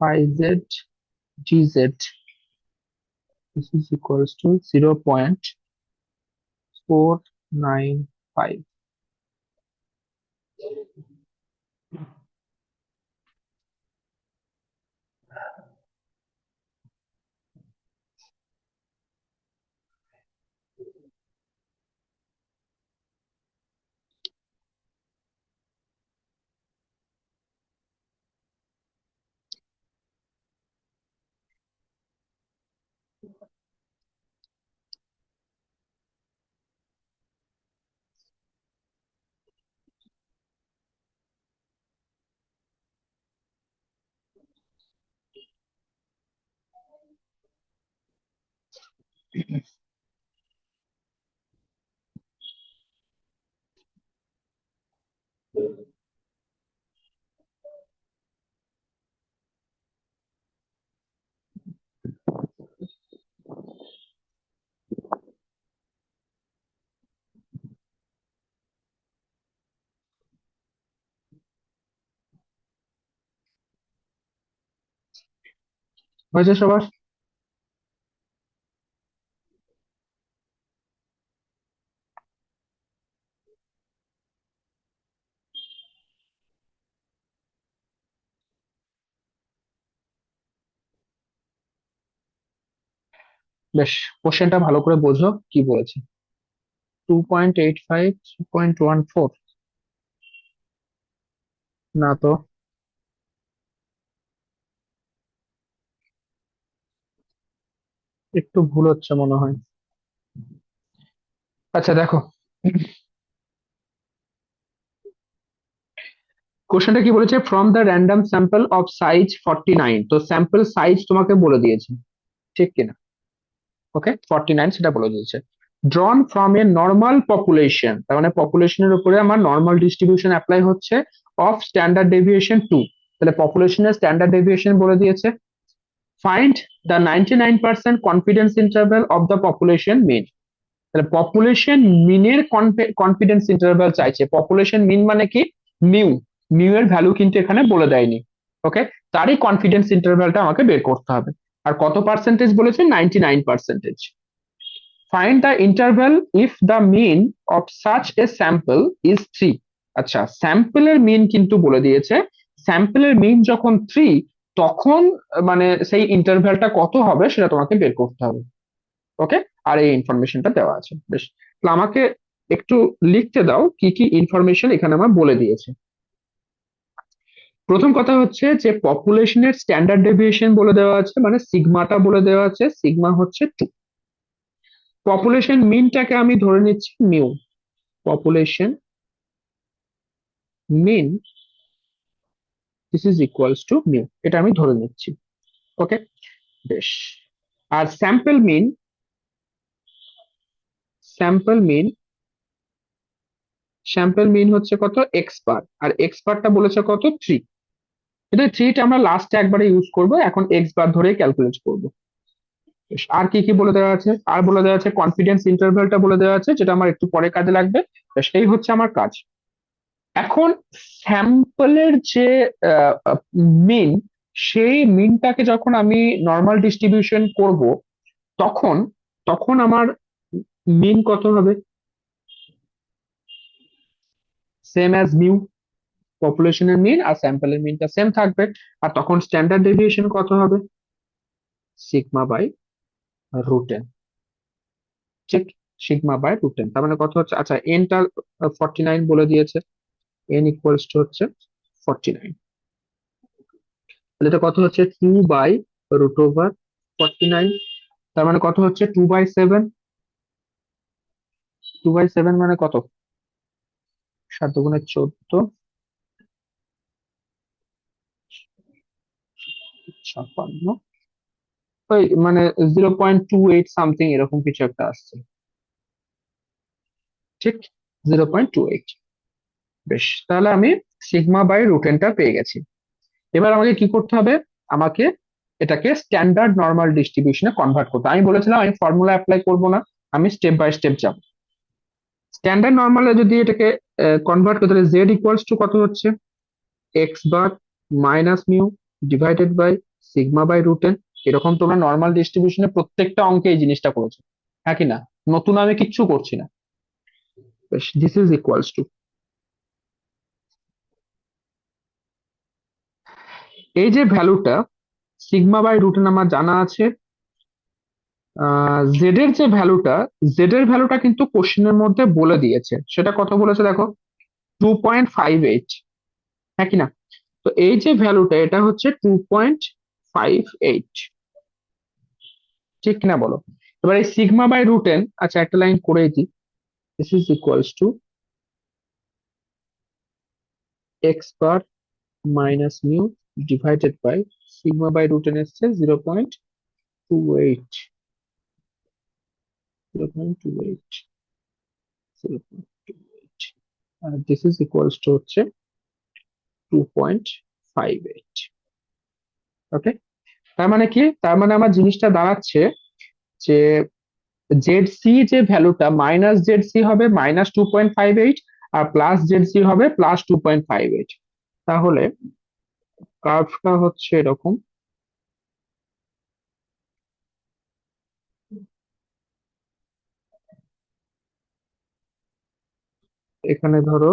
phi z dz, this is equals to 0.495. হয়েছে সবার? বেশ, কোশ্চেনটা ভালো করে বোঝো কি বলেছে। 2.85, 2.14, না তো, একটু ভুল হচ্ছে মনে হয়। আচ্ছা দেখো, কোশ্চেনটা কি বলেছে, from the random sample of size 49, তো স্যাম্পল সাইজ তোমাকে বলে দিয়েছে, ঠিক কিনা? ওকে, 49 সেটা বলে দিয়েছে। Drawn from a normal population, তার মানে পপুলেশনের উপরে আমার নর্মাল ডিস্ট্রিবিউশন অ্যাপ্লাই হচ্ছে, অফ স্ট্যান্ডার্ড ডেভিয়েশন 2, তাহলে পপুলেশনের স্ট্যান্ডার্ড ডেভিয়েশন বলে দিয়েছে। Find the 99% confidence interval of the population mean, তাহলে পপুলেশন মিনের কনফিডেন্স ইন্টারভ্যাল চাইছে। পপুলেশন মিন মানে কি? মিউ, মিউ এর ভ্যালু কিন্তু এখানে বলে দেয়নি। ওকে, তারই কনফিডেন্স ইন্টারভ্যালটা আমাকে বের করতে হবে। আর কত পার্সেন্টেজ বলেছে? 99%। Find the interval if the mean of such a sample is 3। আচ্ছা, স্যাম্পলের মিন কিন্তু বলে দিয়েছে, স্যাম্পলের মিন যখন 3, তখন মানে সেই ইন্টারভ্যালটা কত হবে সেটা তোমাকে বের করতে হবে। ওকে, আর এই ইনফরমেশনটা দেওয়া আছে। বেশ, তাহলে আমাকে একটু লিখতে দাও কি কি ইনফরমেশন এখানে আমার বলে দিয়েছে। প্রথম কথা হচ্ছে যে পপুলেশনের স্ট্যান্ডার্ড ডেভিয়েশন বলে দেওয়া আছে, মানে সিগমাটা বলে দেওয়া আছে, সিগমা হচ্ছে 2। পপুলেশন মিনটাকে আমি ধরে নিচ্ছি mu, population mean this is equals to mu, এটা আমি ধরে নিচ্ছি। ওকে, বেশ। আর স্যাম্পল মিন স্যাম্পল মিন হচ্ছে কত? এক্স বার, আর এক্স বারটা বলেছে কত? 3। কিন্তু থ্রিটা আমরা লাস্টে একবারে ইউজ করব, এখন এক্স বার ধরে ক্যালকুলেট করব। বেশ, আর কি কি বলে দেওয়া আছে? আর বলে দেওয়া আছে কনফিডেন্স ইন্টারভ্যালটা বলে দেওয়া আছে, যেটা আমার একটু পরে কাজে লাগবে। বেশ, এই হচ্ছে আমার কাজ। এখন স্যাম্পলের যে মিন, সেই মিনটাকে যখন আমি নর্মাল ডিস্ট্রিবিউশন করব, তখন তখন আমার মিন কত হবে? সেম অ্যাজ মিউ, পপুলেশনের মিন আর স্যাম্পলের মিনটা সেম থাকবে। আর তখন স্ট্যান্ডার্ড ডেভিয়েশন কত হবে? সিগমা বাই রুট, ঠিক, সিগমা বাই রুট 10, তার মানে কত হচ্ছে? আচ্ছা, এনটা 49 বলে দিয়েছে, এন ইকুয়ালস টু হচ্ছে 49, তাহলে এটা কত হচ্ছে? 2/√49, তার মানে কত হচ্ছে? 2/7, 2/7 মানে কত? 7 × 14, 56, ওই মানে 0.28 সামথিং এরকম কিছু একটা আসছে, ঠিক, 0.28। বেশ, তাহলে আমি সিগমা বাই রুট 10টা পেয়ে গেছি। এবার আমাকে কি করতে হবে? আমাকে এটাকে স্ট্যান্ডার্ড নর্মাল ডিস্ট্রিবিউশনে কনভার্ট করতে, আমি বলেছিলাম আমি ফর্মুলা অ্যাপ্লাই করব না, আমি স্টেপ বাই স্টেপ যাব। স্ট্যান্ডার্ড নর্মালে যদি এটাকে কনভার্ট করতে, তাহলে জেড ইকুয়ালস টু কত হচ্ছে? X bar minus mu divided by sigma by root 10। এরকম তোমরা নর্মাল ডিস্ট্রিবিউশনে প্রত্যেকটা অঙ্কে এই জিনিসটা করেছো, হ্যাঁ কি না? নতুন আমি কিচ্ছু করছি না। দিস ইজ ইকুয়ালস টু, এই যে ভ্যালুটা সিগমা বাই রুট 10 আমার জানা আছে। জেড এর যে ভ্যালুটা, জেড এর ভ্যালুটা কিন্তু কোশ্চেনের মধ্যে বলে দিয়েছে, সেটা কত বলেছে দেখো? 2.58, হ্যাঁ কি না? তো এই যে ভ্যালুটা, এটা হচ্ছে 2.58, ঠিক কিনা বলো? এবার এই সিগমা বাই রুট 10, আচ্ছা একটা লাইন করে দিই, this is equals to X bar minus mu divided by sigma by root 10 এসছে 0.28, 0.28, 0.28, আর দিস ইজ ইকুয়ালস টু হচ্ছে 2.58। ওকে, তার মানে কি? তার মানে আমার জিনিসটা দাঁড়াচ্ছে যে জেড সি যে ভ্যালুটা, মাইনাস জেড সি হবে -2.58, আর প্লাস জেড সি হবে +2.58। তাহলে কার্ভটা হচ্ছে এরকম, এখানে ধরো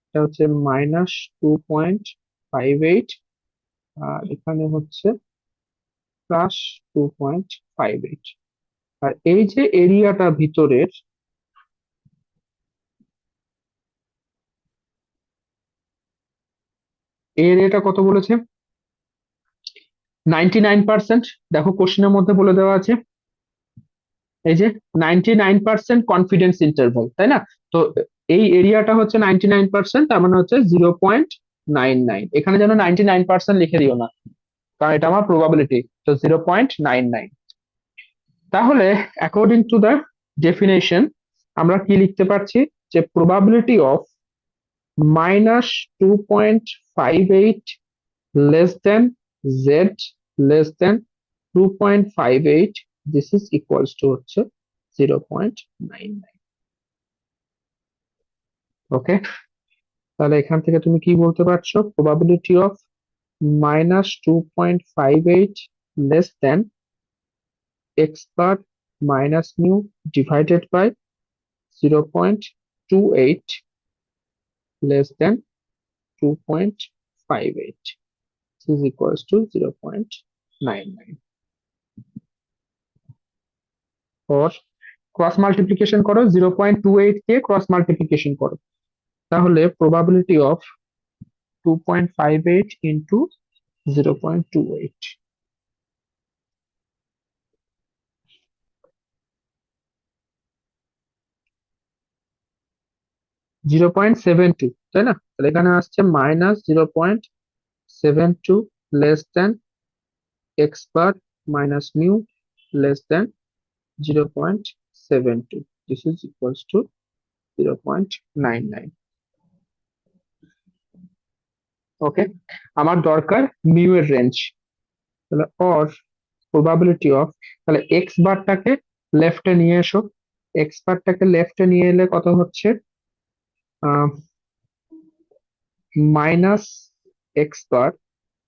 এটা হচ্ছে -2.58, আর এখানে হচ্ছে +2.58। আর এই যে এরিয়াটা ভিতরের, এই এরিয়াটা কত বলেছে? 99%। দেখো কোশ্চেনের মধ্যে বলে দেওয়া আছে এই যে 99% কনফিডেন্স ইন্টারভ্যাল, তাই না? তো এই এরিয়াটা হচ্ছে 99%, তার মানে হচ্ছে 0.99। এখানে যেন 99% লিখে দিও না, কারণ এটা আমার প্রবাবিলিটি। তো 0.99। তাহলে অ্যাকর্ডিং টু দ্য ডেফিনেশন আমরা কি লিখতে পারছি, যে probability of -2.58 less than Z less then 2.58, this is equals to হচ্ছে 0.99। ওকে, তাহলে এখান থেকে তুমি কি বলতে পারছো? Probability of -2.58 less than X bar minus mu divided by 0.28 less than 2.58 is equals to 0.99। और ক্রস মাল্টিপ্লিকেশন করো, 0.28 কে ক্রস মাল্টিপ্লিকেশন করো, তাহলে প্রবাবিলিটি অফ 2.58 ইন্টু 0.28, 0.72, তাই না? তাহলে এখানে আসছে -0.72 less than X bar minus mu less then 0.72, this is equals two 0.99। ওকে, আমার দরকার মিউ এর রেঞ্জ। তাহলে অর প্রবাবিলিটি অফ, তাহলে এক্স বারটাকে লেফটে নিয়ে এসো, এক্স বারটাকে লেফটে নিয়ে এলে কত হচ্ছে? মাইনাস এক্স বার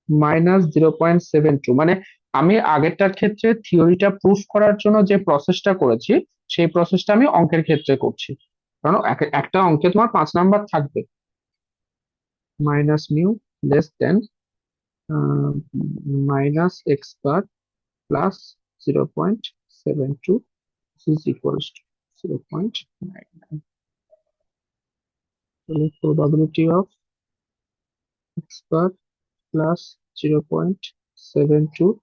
মাইনাস 0.72, মানে আমি আগেরটার ক্ষেত্রে থিওরিটা প্রুফ করার জন্য যে প্রসেসটা করেছি, সেই প্রসেসটা আমি অঙ্কের ক্ষেত্রে করছি, কারণ একটা অঙ্কে তোমার 5 নাম্বার থাকবে। Minus mu less than minus X bar plus 0.72 is equals to 0.99. So the probability of x bar plus 0.72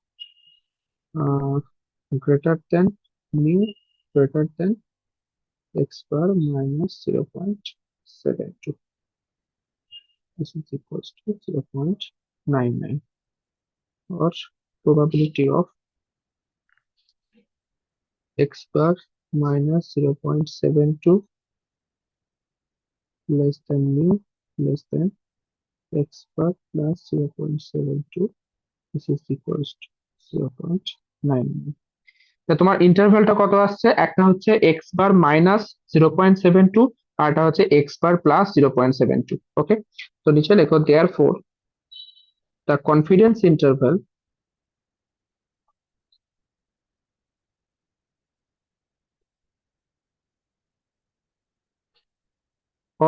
uh, greater than mu greater than x bar minus 0.72. This is equals to 0.99, or probability of x bar minus 0.72 less than mu less than x bar plus 0.72, this is equals to 0.99। তা তোমার ইন্টারভ্যালটা কত আসছে? একটা হচ্ছে X bar minus 0.72, আর একটা হচ্ছে X bar plus 0.72। ওকে, তো নিচে লেখো therefore the confidence interval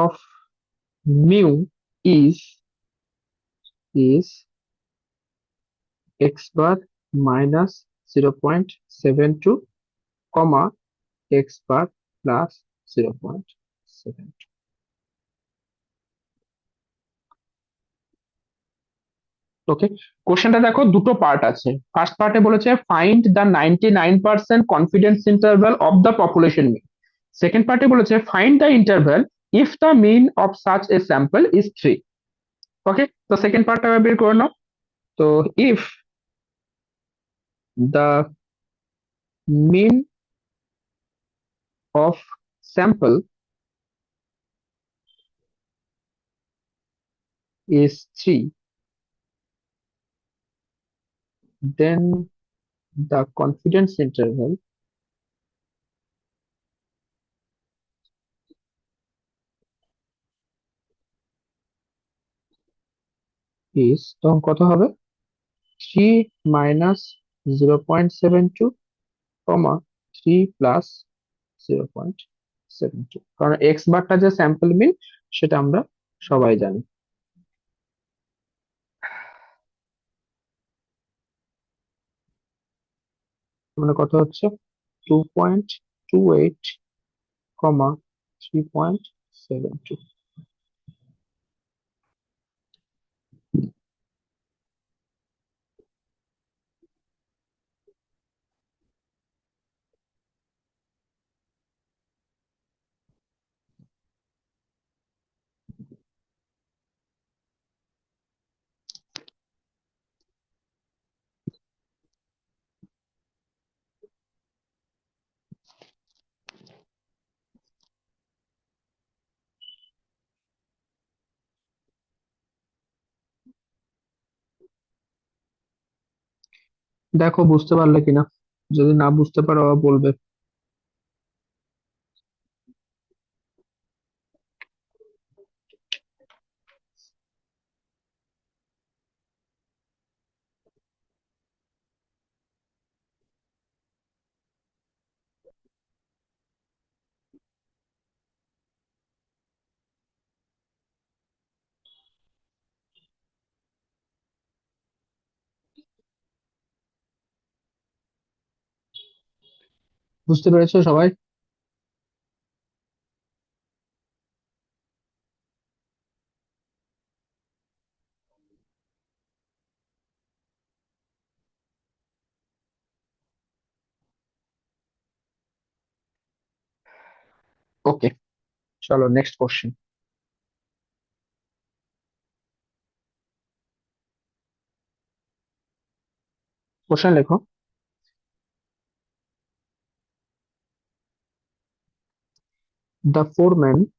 of mu is is X bar minus 0.72 comma X bar plus 0.72। Okay, কোশ্চেনটা দেখো দুটো পার্ট আছে। ফার্স্ট পার্টে বলেছে find the 99% confidence interval of the population mean. Second পার্টে বলেছে find the interval if the mean of such a sample is 3। Okay, তো second পার্টটা বের করে নাও। তো if the mean of sample is 3, then the confidence interval is, তখন কত হবে? 3 minus 0.72 কমা 3 প্লাস 0.72, কারণ এক্স বারটা যে স্যাম্পল মিন সেটা আমরা সবাই জানি। মানে কত হচ্ছে? 2.28, 3.72। দেখো বুঝতে পারলে কিনা, যদি না বুঝতে পারো আবার বলবে। বুঝতে পেরেছো সবাই? ওকে, চলো নেক্সট কোশ্চেন। কোশ্চেন লেখো। The foreman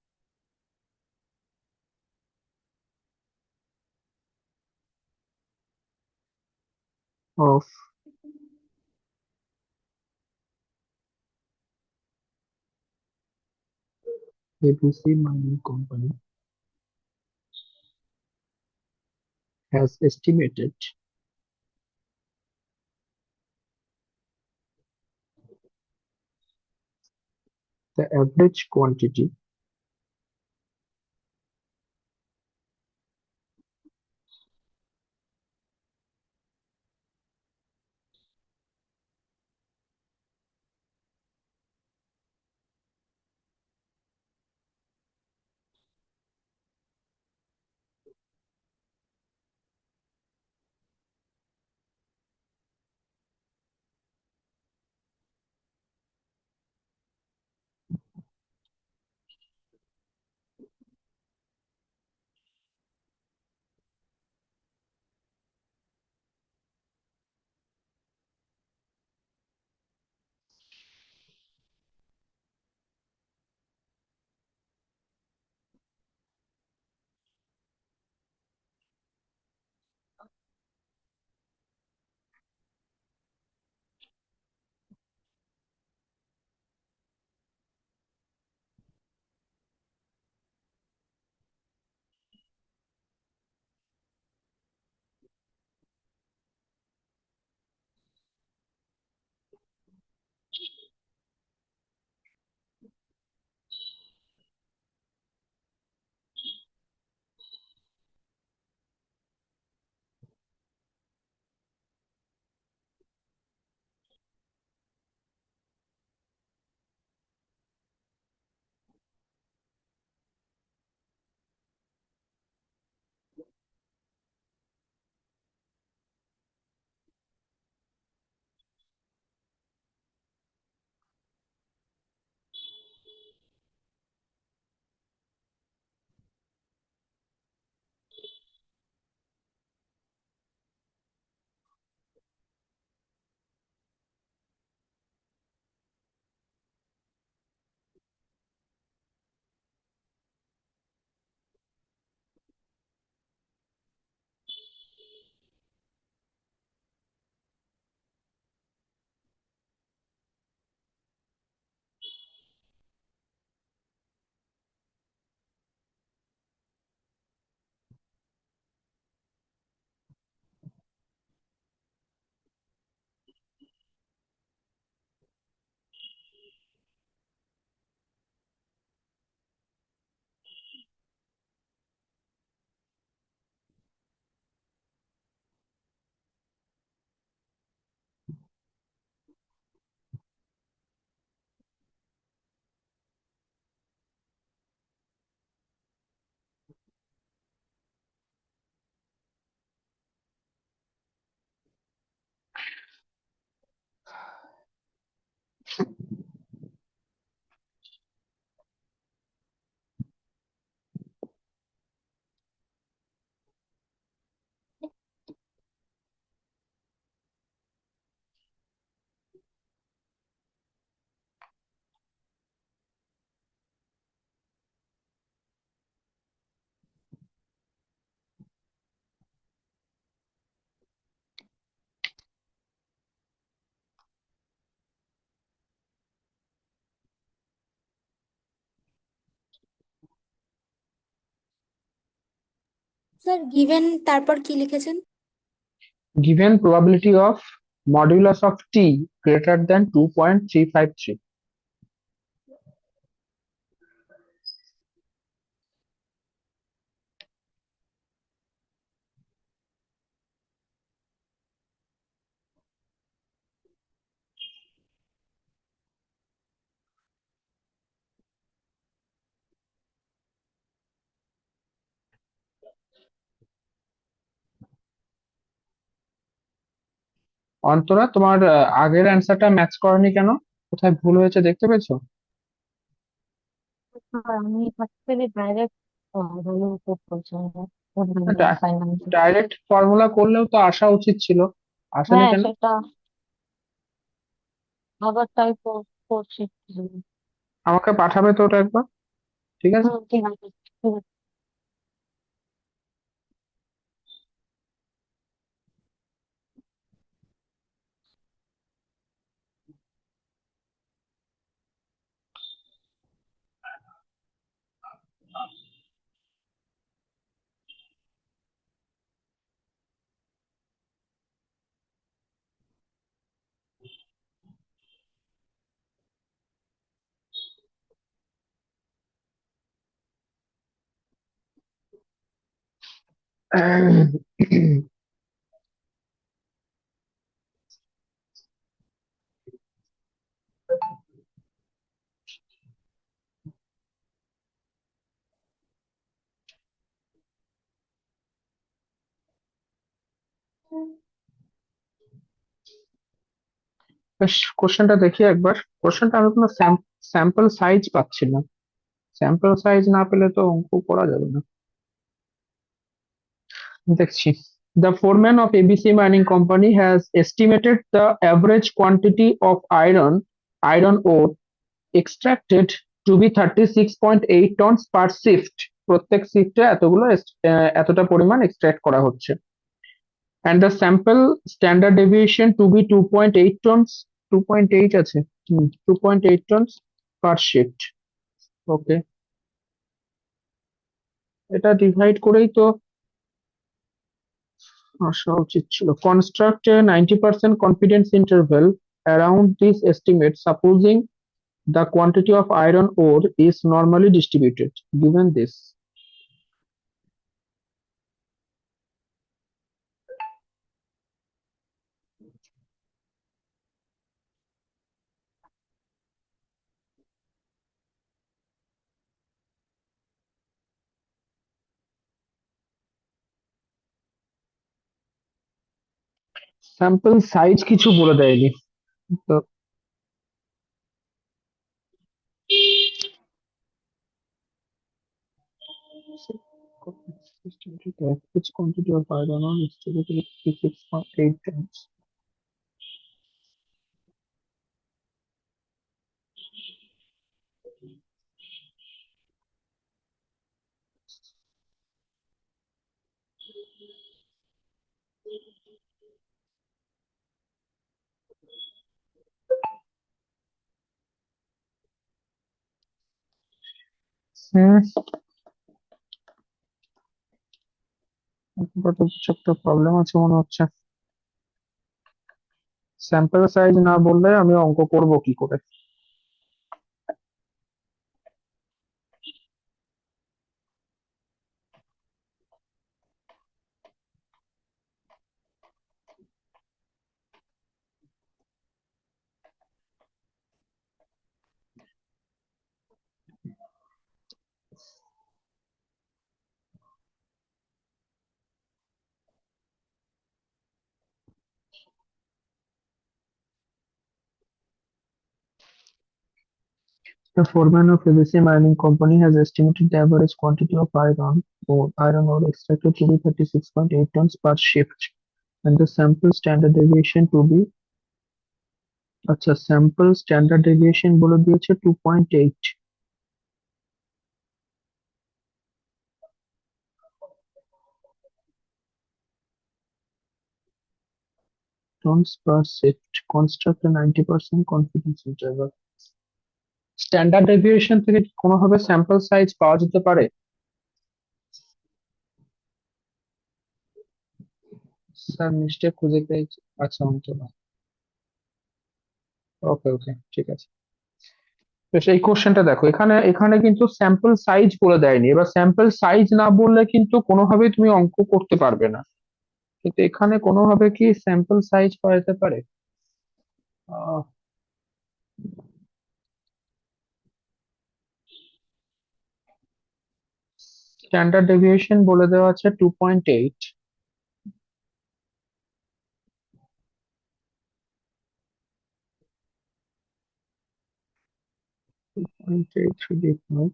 of ABC Mining Company has estimated the average quantity sir given তারপর কি লিখেছেন? Given probability of modulus of t greater than 2.353. Antara, তোমার আগের অ্যান্সারটা ম্যাচ করেনি কেন? কোথায় ভুল হয়েছে দেখতে পেয়েছো? আর আমি অ্যাকচুয়ালি ডাইরেক্ট ভ্যালু পুট করছি না, ফাইনাল। ডাইরেক্ট ফর্মুলা করলেও তো আসা উচিত ছিল, আসেনি হ্যাঁ কেন? সেটা আবার তাই করছি। আমাকে পাঠাবে তো ওটা একবার, ঠিক আছে? হুম, ঠিক আছে, ঠিক আছে। বেশ, কোশ্চেনটা দেখি একবার। কোশ্চেনটা আমি কোনো স্যাম্পল সাইজ পাচ্ছি না। স্যাম্পল সাইজ না পেলে তো অঙ্ক করা যাবে না। দেখছি। The foreman of ABC Mining Company has estimated the average quantity of iron ore extracted to be 36.8 tons per shift. প্রত্যেক শিফটে এতটা পরিমাণ এক্সট্রাক্ট করা হচ্ছে। And the sample standard deviation to be 2.8 tons. 2.8 আছে। 2.8 tons per shift. ওকে, এটা divide করেই তো আসা উচিত ছিল। Construct a 90% confidence interval around this estimate, supposing the quantity of iron ore is normally distributed. Given this, sample size কিছু বলে দেয়নি তো। Which quantity of iron ore is distributed 6.8 tons? হুম, এবার তো কিছু একটা প্রবলেম আছে মনে হচ্ছে। স্যাম্পল সাইজ না বললে আমি অঙ্ক করব কি করে? The foreman of ABC Mining Company has estimated the average quantity of iron ore extracted to be 36.8 tons per shift, and the sample standard deviation to be, আচ্ছা, স্যাম্পল স্ট্যান্ডার্ড ডেভিয়েশন বলে দিয়েছে 2.8 tons per shift. Construct a 90% confidence interval. Standard deviation থেকে কি কোনোভাবে sample size পাওয়া যেতে পারে? Sir mistake খুঁজে পেয়েছি, আচ্ছা অন্তরা, ওকে ওকে ঠিক আছে। বেশ, এই কোশ্চেনটা দেখো, এখানে এখানে কিন্তু স্যাম্পল সাইজ বলে দেয়নি। এবার স্যাম্পল সাইজ না বললে কিন্তু কোনোভাবেই তুমি অঙ্ক করতে পারবে না। কিন্তু এখানে কোনোভাবে কি স্যাম্পল সাইজ পাওয়া যেতে পারে? স্ট্যান্ডার্ড ডেভিয়েশন বলে দেওয়া আছে 2.8। 2.8 যদি হয়,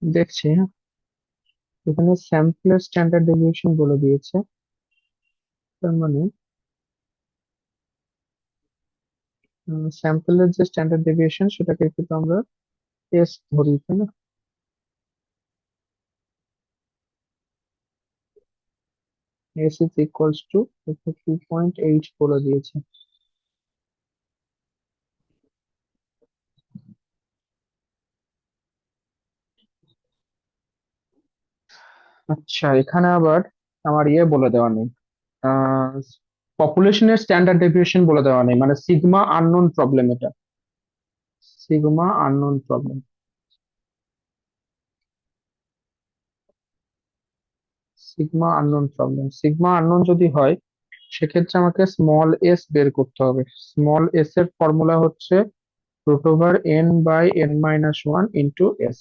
দেখছি হ্যাঁ। এখানে স্যাম্পলের স্ট্যান্ডার্ড ডেভিয়েশন বলে দিয়েছে, তার মানে স্যাম্পলের যে স্ট্যান্ডার্ড ডেভিয়েশন সেটাকে কিন্তু আমরা এস ধরি, তাই না? এস ইজ ইকুয়ালস টু 2.8 বলে দিয়েছে। আচ্ছা, এখানে আবার আমার ইয়ে বলে দেওয়া নেই, পপুলেশনের স্ট্যান্ডার্ড ডেভিয়েশন বলে দেওয়া নেই, মানে সিগমা আননোন প্রবলেম এটা, sigma unknown problem. Sigma unknown problem, sigma unknown যদি হয় সেক্ষেত্রে আমাকে স্মল এস বের করতে হবে। স্মল এস এর ফর্মুলা হচ্ছে root over N by N minus one into S.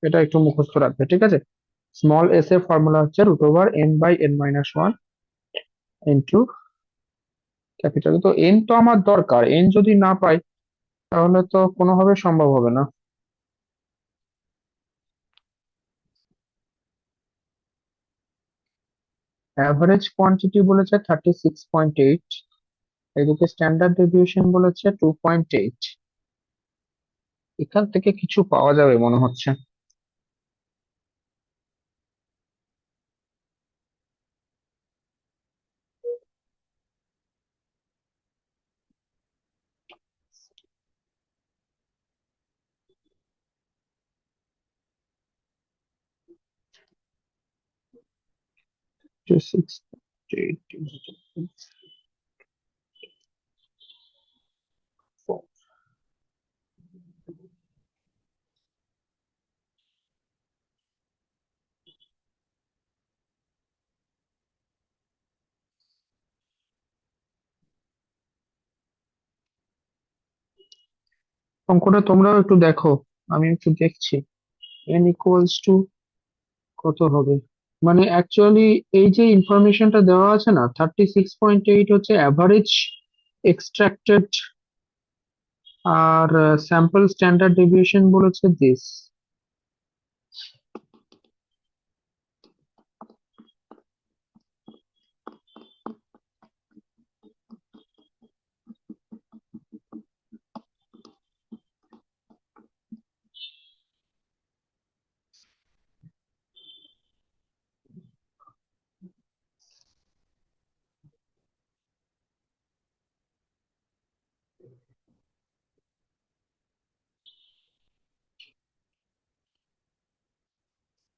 এটা একটু মুখস্থ রাখবে, ঠিক আছে? স্মল এস এর ফর্মুলা হচ্ছে root over N by N minus one into capital. তো এন তো আমার দরকার, এন যদি না পাই তাহলে তো কোনোভাবে সম্ভব হবে না। অ্যাভারেজ কোয়ান্টিটি বলেছে 36.8, এদিকে স্ট্যান্ডার্ড ডেভিয়েশন বলেছে 2.8। এখান থেকে কিছু পাওয়া যাবে মনে হচ্ছে। Two six eight four. অঙ্কটা তোমরাও একটু দেখো, আমি একটু দেখছি। এন ইকুয়ালস টু কত হবে? মানে অ্যাকচুয়ালি এই যে ইনফরমেশনটা দেওয়া আছে না, 36.8 হচ্ছে অ্যাভারেজ এক্সট্রাক্টেড, আর স্যাম্পল স্ট্যান্ডার্ড ডেভিয়েশন বলেছে দিস।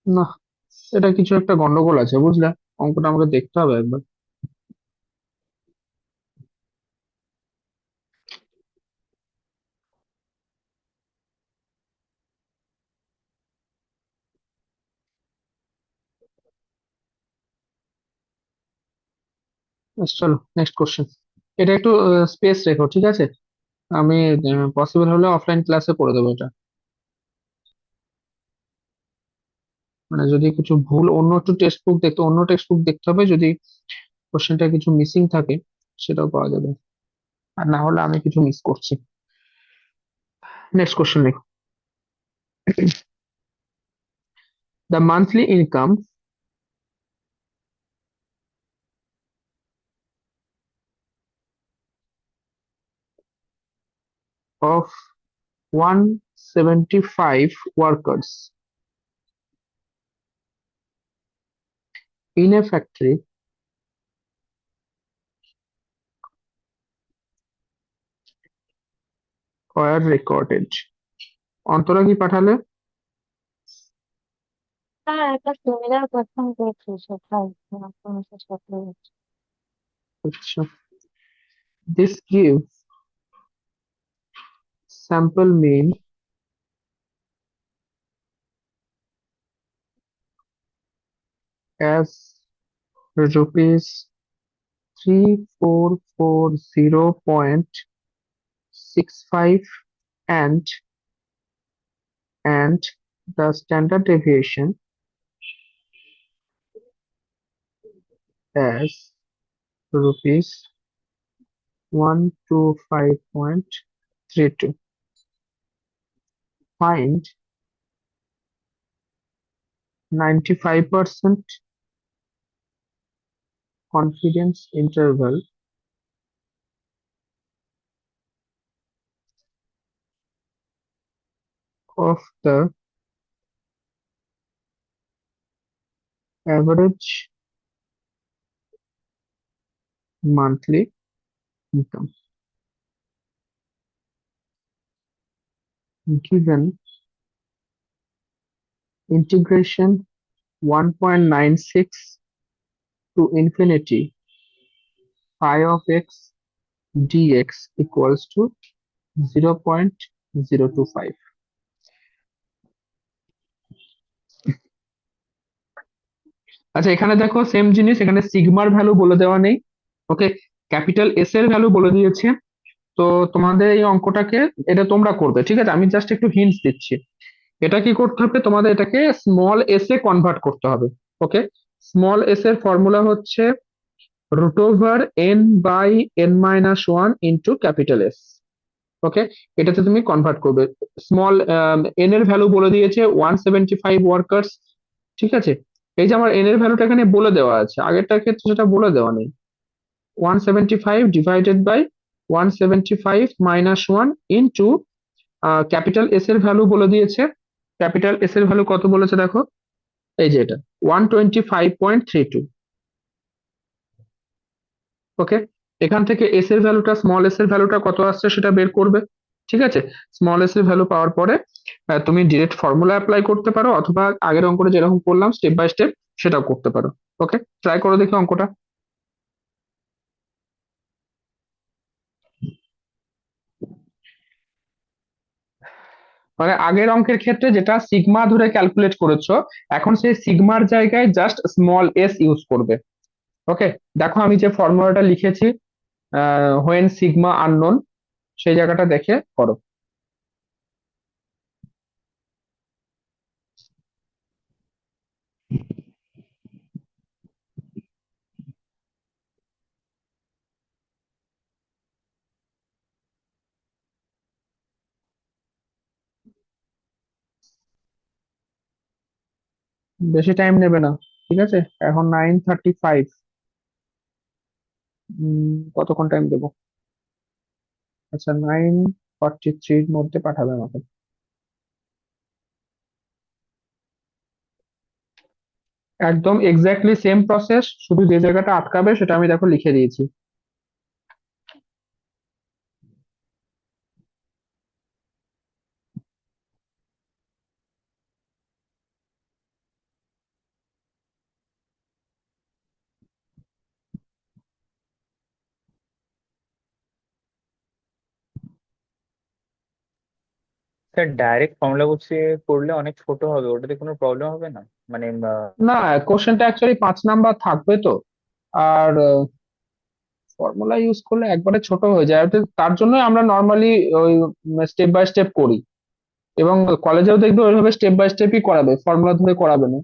না, এটা কিছু একটা গন্ডগোল আছে বুঝলে, অঙ্কটা আমাকে দেখতে হবে একবার। বেশ, চলো নেক্সট কোশ্চেন। এটা একটু স্পেস রেখো, ঠিক আছে? আমি পসিবল হলে অফলাইন ক্লাসে করে দেবো এটা। মানে যদি কিছু ভুল, অন্য একটু টেক্সট বুক দেখতে, অন্য টেক্সট বুক দেখতে হবে, যদি কোশ্চেনটা কিছু মিসিং থাকে সেটাও পাওয়া যাবে, আর না হলে আমি কিছু মিস করছি। নেক্সট কোশ্চেন দেখো। The monthly income of 175 workers in a factory were recorded. Antara কি পাঠালে? হ্যাঁ, একটা সিমিলার কোয়েশ্চেন পেয়েছি, সেটাই মেসেজ করতে হচ্ছে। আচ্ছা, this gives sample mean as rupees 3440.65 and and the standard deviation as rupees 125.32. Find 95% confidence interval of the average monthly income given integration 1.96 to infinity phi of x dx equals to 0.025. আচ্ছা, এখানে দেখো same জিনিস, এখানে সিগমার value বলে দেওয়া নেই। ওকে, capital S এর value বলে দিয়েছে। তো তোমাদের এই অঙ্কটাকে, এটা তোমরা করবে, ঠিক আছে? আমি জাস্ট একটু হিন্টস দিচ্ছি। এটা কি করতে হবে, তোমাদের এটাকে স্মল এস এ কনভার্ট করতে হবে। ওকে, স্মল এস এর ফর্মুলা হচ্ছে root over N by N minus one into capital S. Okay, এটাতে তুমি কনভার্ট করবে। স্মল এন এর ভ্যালু বলে দিয়েছে 175 ওয়ার্কার্স, ঠিক আছে? এই যে আমার এন এর ভ্যালুটা এখানে বলে দেওয়া আছে, আগেরটার ক্ষেত্রে সেটা বলে দেওয়া নেই। 175 divided by 175 minus one into capital S এর ভ্যালু বলে দিয়েছে। ক্যাপিটাল এস এর ভ্যালু কত বলেছে দেখো, এই যে এটা 125.32। ওকে, এখান থেকে এস এর ভ্যালুটা, স্মল এস এর ভ্যালুটা কত আসছে সেটা বের করবে। ঠিক আছে, স্মল এস এর ভ্যালু পাওয়ার পরে তুমি ডিরেক্ট ফর্মুলা অ্যাপ্লাই করতে পারো, অথবা আগের অঙ্কটা যেরকম করলাম স্টেপ বাই স্টেপ সেটাও করতে পারো। ওকে, ট্রাই করো দেখি অঙ্কটা। মানে আগের অঙ্কের ক্ষেত্রে যেটা সিগমা ধরে ক্যালকুলেট করেছো, এখন সেই সিগমার জায়গায় জাস্ট স্মল এস ইউজ করবে। ওকে, দেখো আমি যে ফর্মুলাটা লিখেছি, হোয়েন সিগমা আননোন, সেই জায়গাটা দেখে করো। বেশি টাইম নেবে না, ঠিক আছে? এখন 9:35। কতক্ষণ টাইম দেবো? আচ্ছা, 9:43 মধ্যে পাঠাবে আমাকে। একদম এক্স্যাক্টলি সেম প্রসেস, শুধু যে জায়গাটা আটকাবে সেটা আমি দেখো লিখে দিয়েছি। স্যার ডাইরেক্ট ফর্মুলা বসে করলে অনেক ছোট হবে, ওটাতে কোনো প্রবলেম হবে না? মানে না, কোশ্চেনটা অ্যাকচুয়ালি 5 নাম্বার থাকবে তো, আর ফর্মুলা ইউজ করলে একবারে ছোট হয়ে যায়। তার জন্য আমরা নর্মালি ওই স্টেপ বাই স্টেপ করি, এবং কলেজেও দেখবে ওইভাবে স্টেপ বাই স্টেপই করাবে, ফর্মুলা ধরে করাবে না।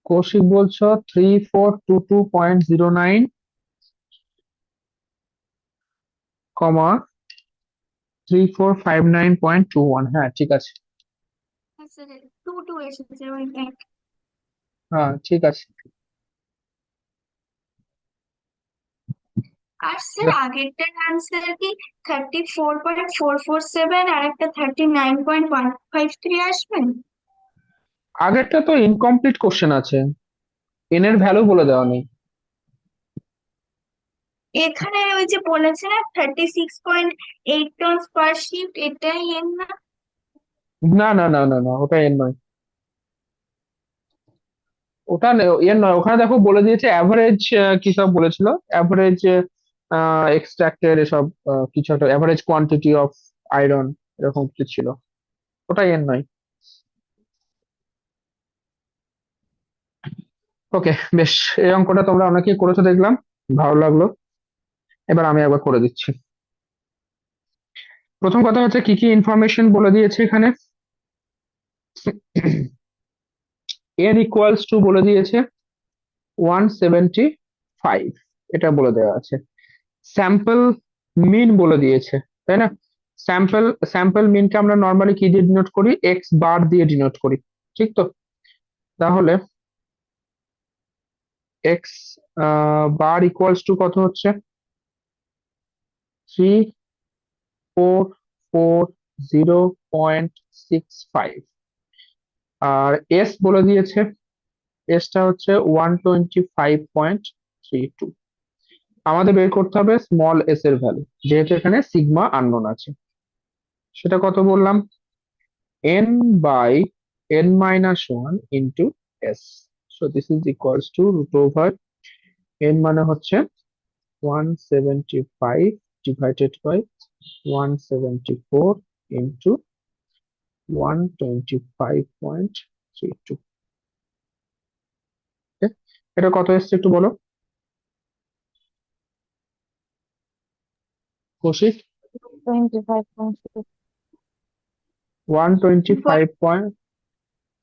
কৌশিক বলছো 3422.09, কমা 3459.21। হ্যাঁ ঠিক আছে। স্যার 2 এসেছে ওই এক। হ্যাঁ ঠিক আছে। আর স্যার আগেরটার আনসার কি 34.447 আর একটা 39.153 আসবেন? আগেরটা তো ইনকমপ্লিট কোশ্চেন আছে, এন এর ভ্যালু বলে দেওয়া নেই। এখানে ওই যে বলেছে না 36.8 টন পার শিফট, এটাই এর না? না না না না না, ওটা এন নয়। এর নয়, ওখানে দেখো বলে দিয়েছে অ্যাভারেজ, কি সব বলেছিল, অ্যাভারেজ এক্সট্রাক্টেড এসব, কিছু একটা অ্যাভারেজ কোয়ান্টিটি অফ আয়রন, এরকম কিছু ছিল। ওটা এর নয়। ওকে, বেশ। এই অঙ্কটা তোমরা অনেকেই করেছো দেখলাম, ভালো লাগলো। এবার আমি একবার করে দিচ্ছি। প্রথম কথা হচ্ছে কি কি ইনফরমেশন বলে দিয়েছে এখানে। এন ইকুয়ালস টু বলে দিয়েছে 175, এটা বলে দেওয়া আছে। স্যাম্পল মিন বলে দিয়েছে, তাই না? স্যাম্পল স্যাম্পল মিনকে আমরা নর্মালি কি দিয়ে ডিনোট করি? এক্স বার দিয়ে ডিনোট করি, ঠিক তো? তাহলে এক্স বার ইকুয়ালস টু কত হচ্ছে? 3440.65। আর এস বলে দিয়েছে, এসটা হচ্ছে 125.32। আমাদের বের করতে হবে স্মল এস এর ভ্যালু, যেহেতু এখানে সিগমা আননোন আছে। সেটা কত বললাম? n by n minus 1 into s. So this is equals to root over n মানে হচ্ছে 175 divided by 174 into 125.32। এটা কত এসছে একটু বলো কৌশিক। 25.6. 125.70।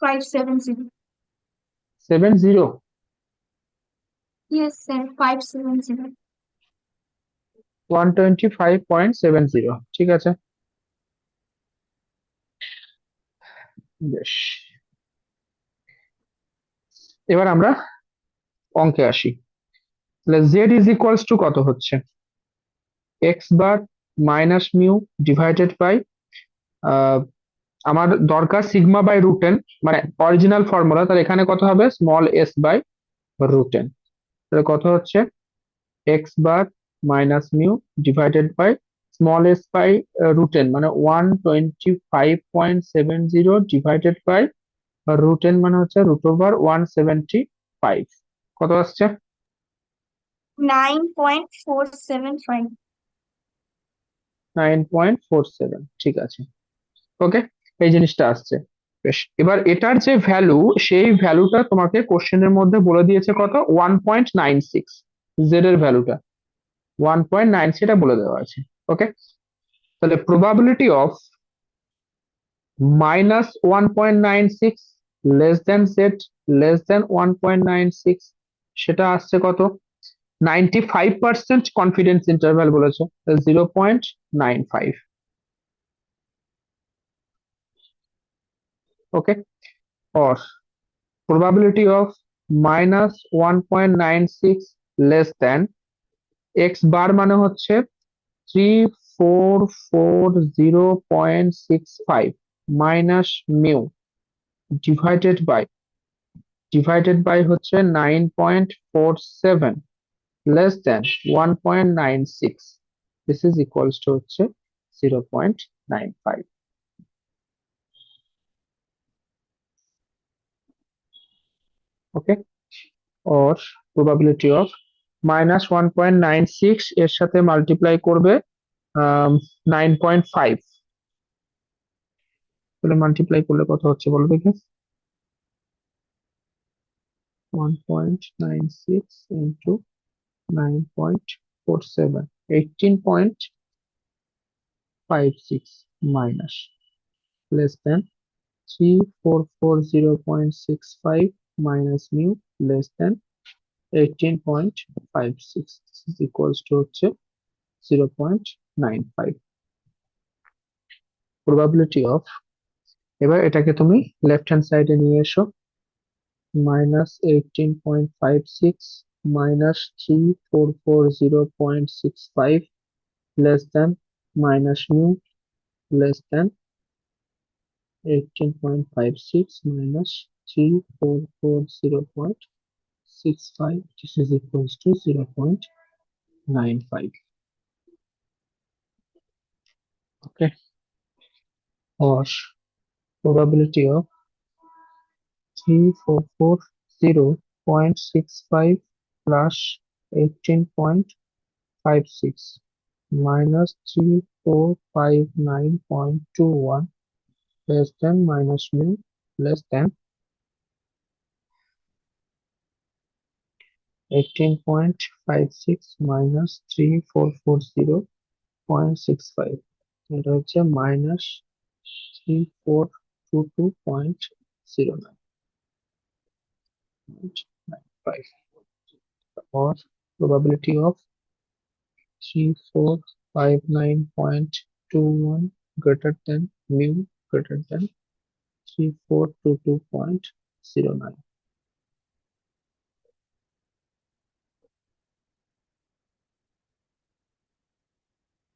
570. Yes, sir. 570. 125.70, ঠিক আছে, বেশ। এবার আমরা অঙ্কে আসি। তাহলে জেড ইজ ইকুয়ালস টু কত হচ্ছে? X bar minus mu divided by, আমার দরকার সিগমা বাই রুট টেন, মানে অরিজিনাল ফর্মুলা। তাহলে এখানে কত হবে? Small S by root ten. তাহলে কত হচ্ছে? X bar minus mu divided by small S by root ten, মানে 125.70 ডিভাইডেড বাই রুট টেন, মানে হচ্ছে রুট ওভার 175। কত আসছে? 9.475. 9.47, ঠিক আছে। ওকে, এই জিনিসটা আসছে। বেশ, এবার এটার যে ভ্যালু, সেই ভ্যালুটা তোমাকে কোশ্চেনের মধ্যে বলে দিয়েছে কত? 1.96। জেড এর ভ্যালুটা 1.9, সেটা বলে দেওয়া আছে। ওকে, তাহলে probability of minus 1.96 less than Z less দেন 1.96, সেটা আসছে কত? 95% কনফিডেন্স ইন্টারভ্যাল বলেছে, 0.95। ওকে, or probability of minus 1.96 less than x বার মানে হচ্ছে 3440.65 minus mu divided by হচ্ছে 9.47 less than 1.96, this is equals to হচ্ছে 0.95। ওকে, or probability of minus 1.96 এর সাথে মাল্টিপ্লাই করবে 9.5, তাহলে মাল্টিপ্লাই করলে কত হচ্ছে বলো দেখি? 1.96 into 9.47, 18.56 minus less than 3440.65 minus mu less than 18.56, this is equals to হচ্ছে 0.95। probability of, এবার এটাকে তুমি লেফট হ্যান্ড সাইডে নিয়ে এসো, minus 18.56 -3440.65 less than minus mu less than 18.56 minus 3440.65. This is equals to 0.95. Okay, or probability of 3440.65 plus 18.56 minus 3459.21 less than minus mu less than 18.56 minus 3440.65, এটা হচ্ছে minus 3422.09, or probability of 3459.21 greater than mu greater than 3422.09.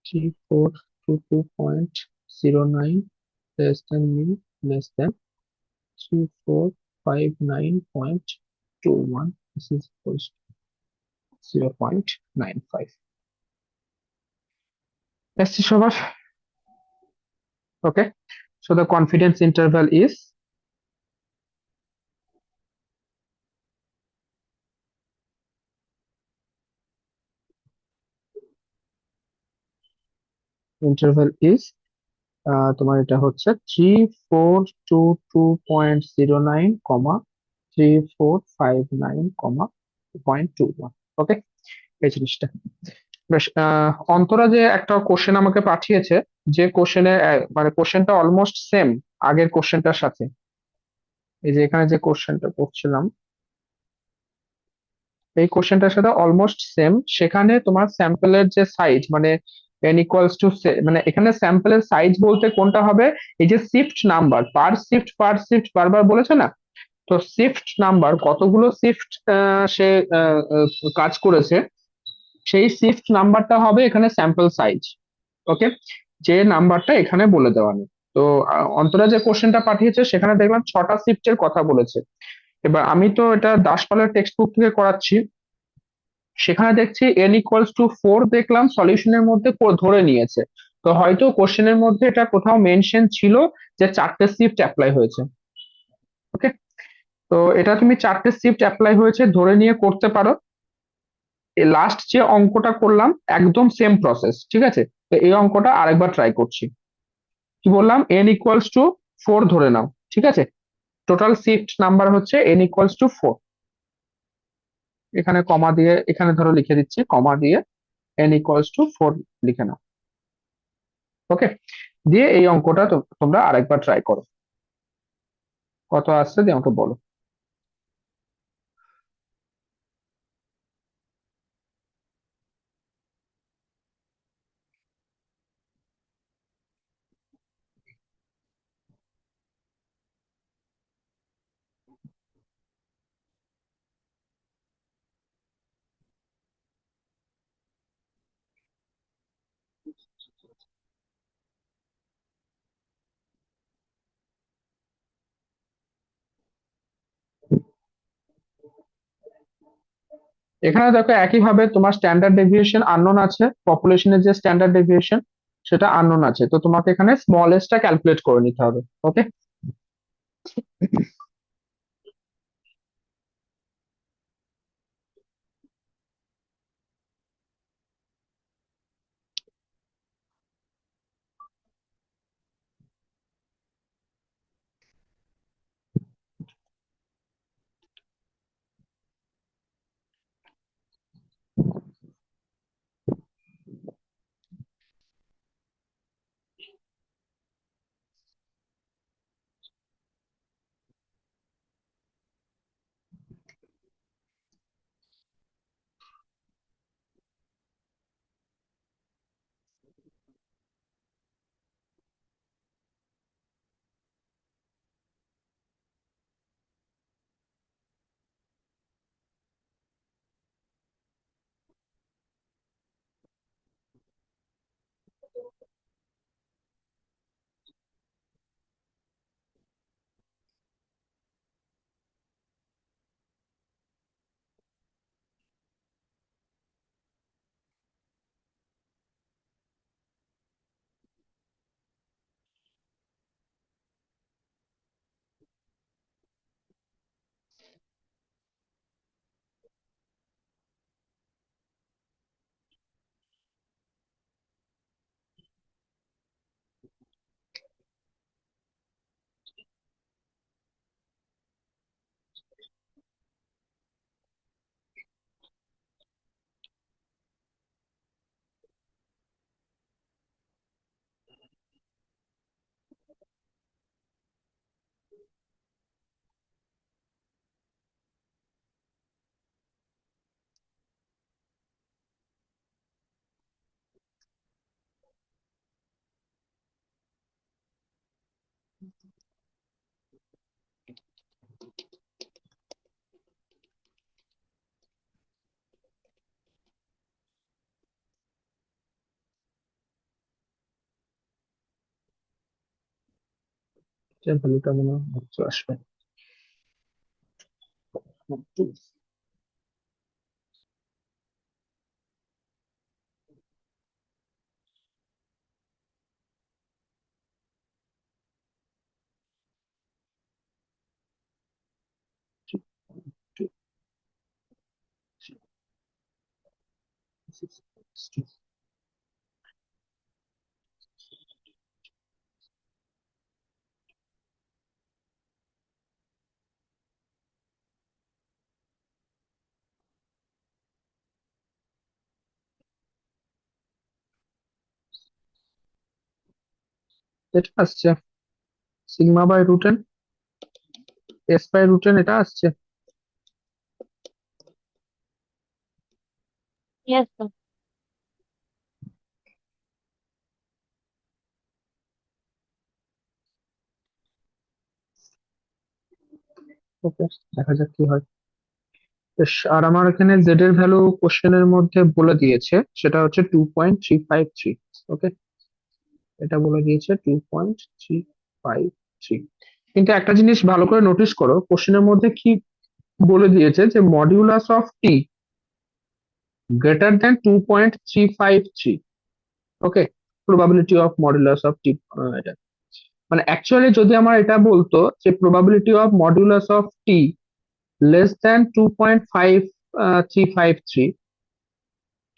3422.09 less than mu less than 3459.21. This is equals to 0.95. Let's see over. Okay, so the confidence interval is তোমার এটা হচ্ছে 3422.09, 3459, 0.21. ওকে, এই জিনিসটা বেশ। অন্তরা যে একটা কোশ্চেন আমাকে পাঠিয়েছে, যে কোশ্চেনে মানে কোশ্চেনটা অলমোস্ট সেম আগের কোশ্চেনটার সাথে। এই যে এখানে যে কোশ্চেনটা করছিলাম, এই কোশ্চেনটার সাথে অলমোস্ট সেম। সেখানে তোমার স্যাম্পলের যে সাইজ মানে n ইকুয়ালস টু, মানে এখানে স্যাম্পলের সাইজ বলতে কোনটা হবে, এই যে শিফট নাম্বার, পার শিফট বারবার বলেছে না, তো শিফট নাম্বার কতগুলো শিফট সে কাজ করেছে, সেই শিফট নাম্বারটা হবে এখানে স্যাম্পল সাইজ। ওকে, যে নাম্বারটা এখানে বলে দেওয়া নেই। তো অন্তরা যে কোশ্চেনটা পাঠিয়েছে সেখানে দেখলাম 6টা শিফটের কথা বলেছে। এবার আমি তো এটা দাসপালের টেক্সট বুক থেকে করাচ্ছি, সেখানে দেখছি n=4 দেখলাম সলিউশনের মধ্যে ধরে নিয়েছে। তো হয়তো কোশ্চেনের মধ্যে এটা কোথাও মেনশন ছিল যে 4টে শিফট অ্যাপ্লাই হয়েছে। ওকে, তো এটা তুমি 4টে শিফট অ্যাপ্লাই হয়েছে ধরে নিয়ে করতে পারো। লাস্ট যে অঙ্কটা করলাম একদম সেম প্রসেস, ঠিক আছে? তো এই অঙ্কটা আরেকবার ট্রাই করছি। কি বললাম, n=4 ধরে নাও, ঠিক আছে? টোটাল শিফট নাম্বার হচ্ছে n=4। এখানে কমা দিয়ে, এখানে ধরো লিখে দিচ্ছি কমা দিয়ে n=4 লিখে নাও। ওকে, দিয়ে এই অঙ্কটা তোমরা আরেকবার ট্রাই করো, কত আসছে দিয়ে আমাকে বলো। এখানে দেখো একইভাবে তোমার স্ট্যান্ডার্ড ডেভিয়েশন আননোন আছে, পপুলেশনের যে স্ট্যান্ডার্ড ডেভিয়েশন সেটা আননোন আছে, তো তোমাকে এখানে স্মলেস্টটা ক্যালকুলেট করে নিতে হবে। ওকে, যে ভ্যালুটা মনে হচ্ছে আসবে। এটা আসছে sigma by root N, S by root N, এটা আসছে। Yes, sir. ওকে, দেখা যাক কি হয়। বেশ, আর আমার এখানে জেড এর ভ্যালু কোশ্চেনের মধ্যে বলে দিয়েছে, সেটা হচ্ছে 2.353। ওকে, এটা বলে দিয়েছে 2.353। কিন্তু একটা জিনিস ভালো করে নোটিস করো, কোশ্চেনের মধ্যে কি বলে দিয়েছে, যে modulus of T greater than 2.353। Okay, probability of modulus of T, এটা মানে অ্যাকচুয়ালি যদি আমার এটা বলতো যে probability of modulus of T less than 2.5353,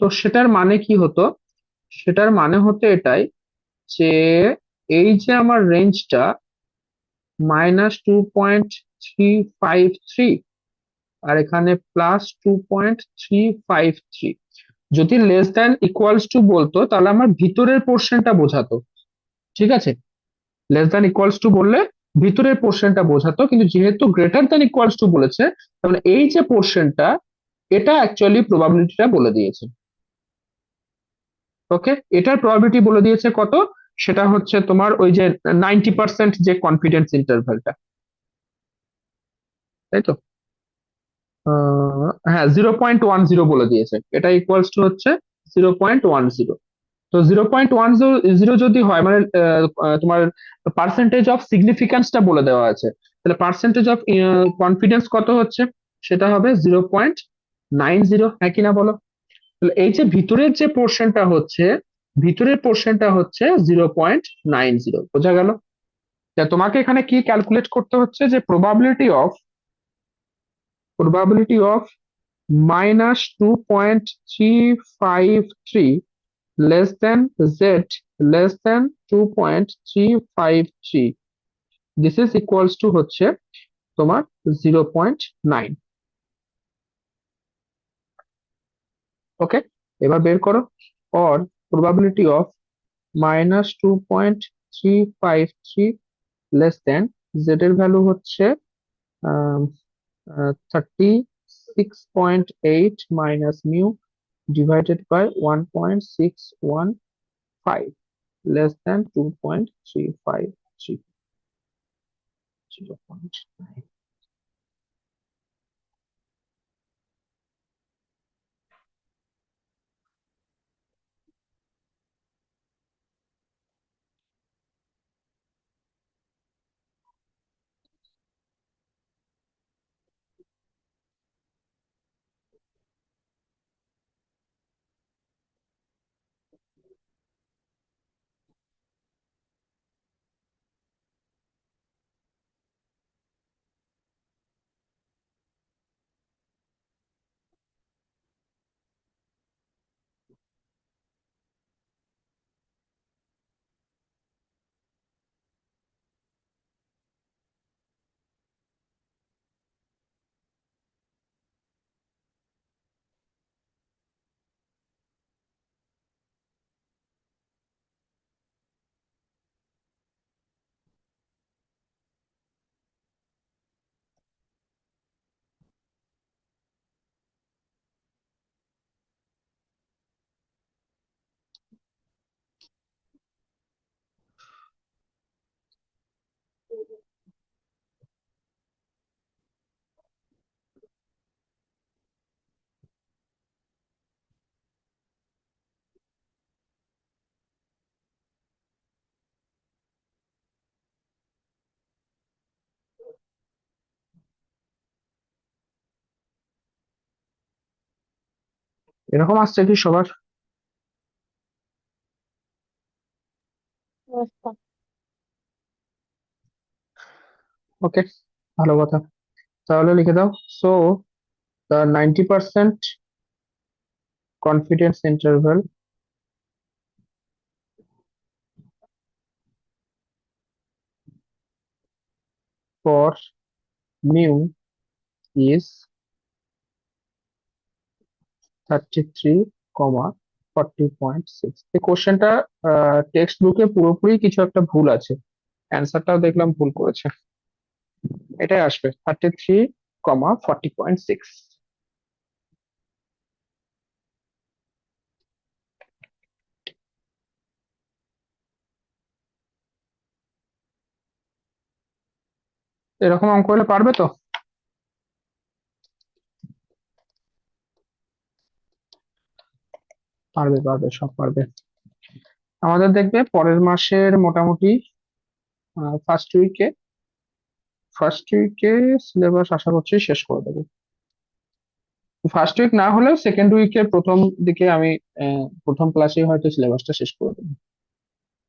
তো সেটার মানে কি হতো? সেটার মানে হতো এটাই, যে এই যে আমার রেঞ্জটা -2.353 আর এখানে +2.353, যদি লেস দ্যান ইকুয়ালস টু বলতো তাহলে আমার ভিতরের পোর্শনটা বোঝাতো। ঠিক আছে, লেস দ্যান ইকুয়ালস টু বললে ভিতরের পোর্শনটা বোঝাতো, কিন্তু যেহেতু গ্রেটার দ্যান ইকুয়ালস টু বলেছে, তাহলে এই যে পোর্শনটা, এটা অ্যাকচুয়ালি প্রবাবিলিটিটা বলে দিয়েছে। ওকে, এটার প্রবাবিলিটি বলে দিয়েছে কত? সেটা হচ্ছে তোমার ওই যে 90% যে কনফিডেন্স ইন্টারভ্যালটা, তাই তো? হ্যাঁ, 0.10 বলে দিয়েছে, এটা ইকুয়ালস টু হচ্ছে 0.10। তো 0.10 যদি হয় মানে তোমার পার্সেন্টেজ অফ সিগনিফিকেন্সটা বলে দেওয়া আছে, তাহলে পার্সেন্টেজ অফ কনফিডেন্স কত হচ্ছে? সেটা হবে 0.90। হ্যাঁ কিনা বলো? তাহলে এই যে ভিতরের পোর্শনটা হচ্ছে 0.90। বোঝা গেল? তা তোমাকে এখানে কি ক্যালকুলেট করতে হচ্ছে, যে probability of -2.353 less than z less than 2.353, this is equals to হচ্ছে তোমার 0.9। ওকে, এবার বের করো। or probability of -2.353 less than z এর ভ্যালু হচ্ছে 36.8 minus mu divided by 1.615 less than 2.353, 0.9। এরকম আসছে কি সবার? বুঝতে ওকে, ভালো কথা। তাহলে লিখে দাও। So the 90% confidence interval for mu is 33, 40.6। এই কোশ্চেনটা টেক্সট বুকে পুরোপুরি কিছু একটা ভুল আছে, অ্যান্সারটাও দেখলাম ভুল করেছে। এটাই আসবে 33, 40.6। এরকম অঙ্ক হলে পারবে তো? পারবে পারবে, সব পারবে। আমাদের দেখবে পরের মাসের মোটামুটি ফার্স্ট উইকে সিলেবাস আশা করছি শেষ করে দেবো। ফার্স্ট উইক না হলেও সেকেন্ড উইকের প্রথম দিকে আমি প্রথম ক্লাসে হয়তো সিলেবাসটা শেষ করে দেবো।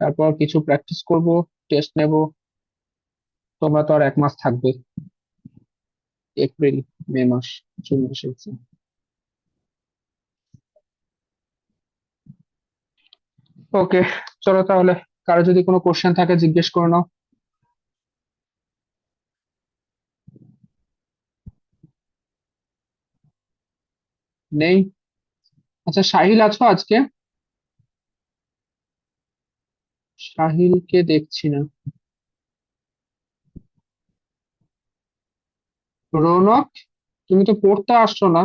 তারপর কিছু প্র্যাকটিস করব, টেস্ট নেব। তোমরা তো আর 1 মাস থাকবে, এপ্রিল, মে মাস, জুন মাসে exam। ওকে, চলো তাহলে, কারো যদি কোনো কোশ্চেন থাকে জিজ্ঞেস করে নাও। নেই? আচ্ছা, সাহিল আছো আজকে? সাহিলকে দেখছি না। রৌনক, তুমি তো পড়তে আসছো না,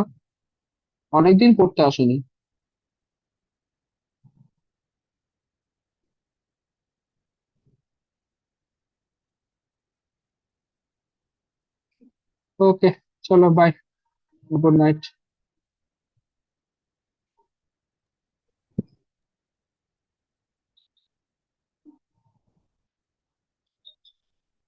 অনেকদিন পড়তে আসোনি। ওকে, চলো বাই, গুড নাইট।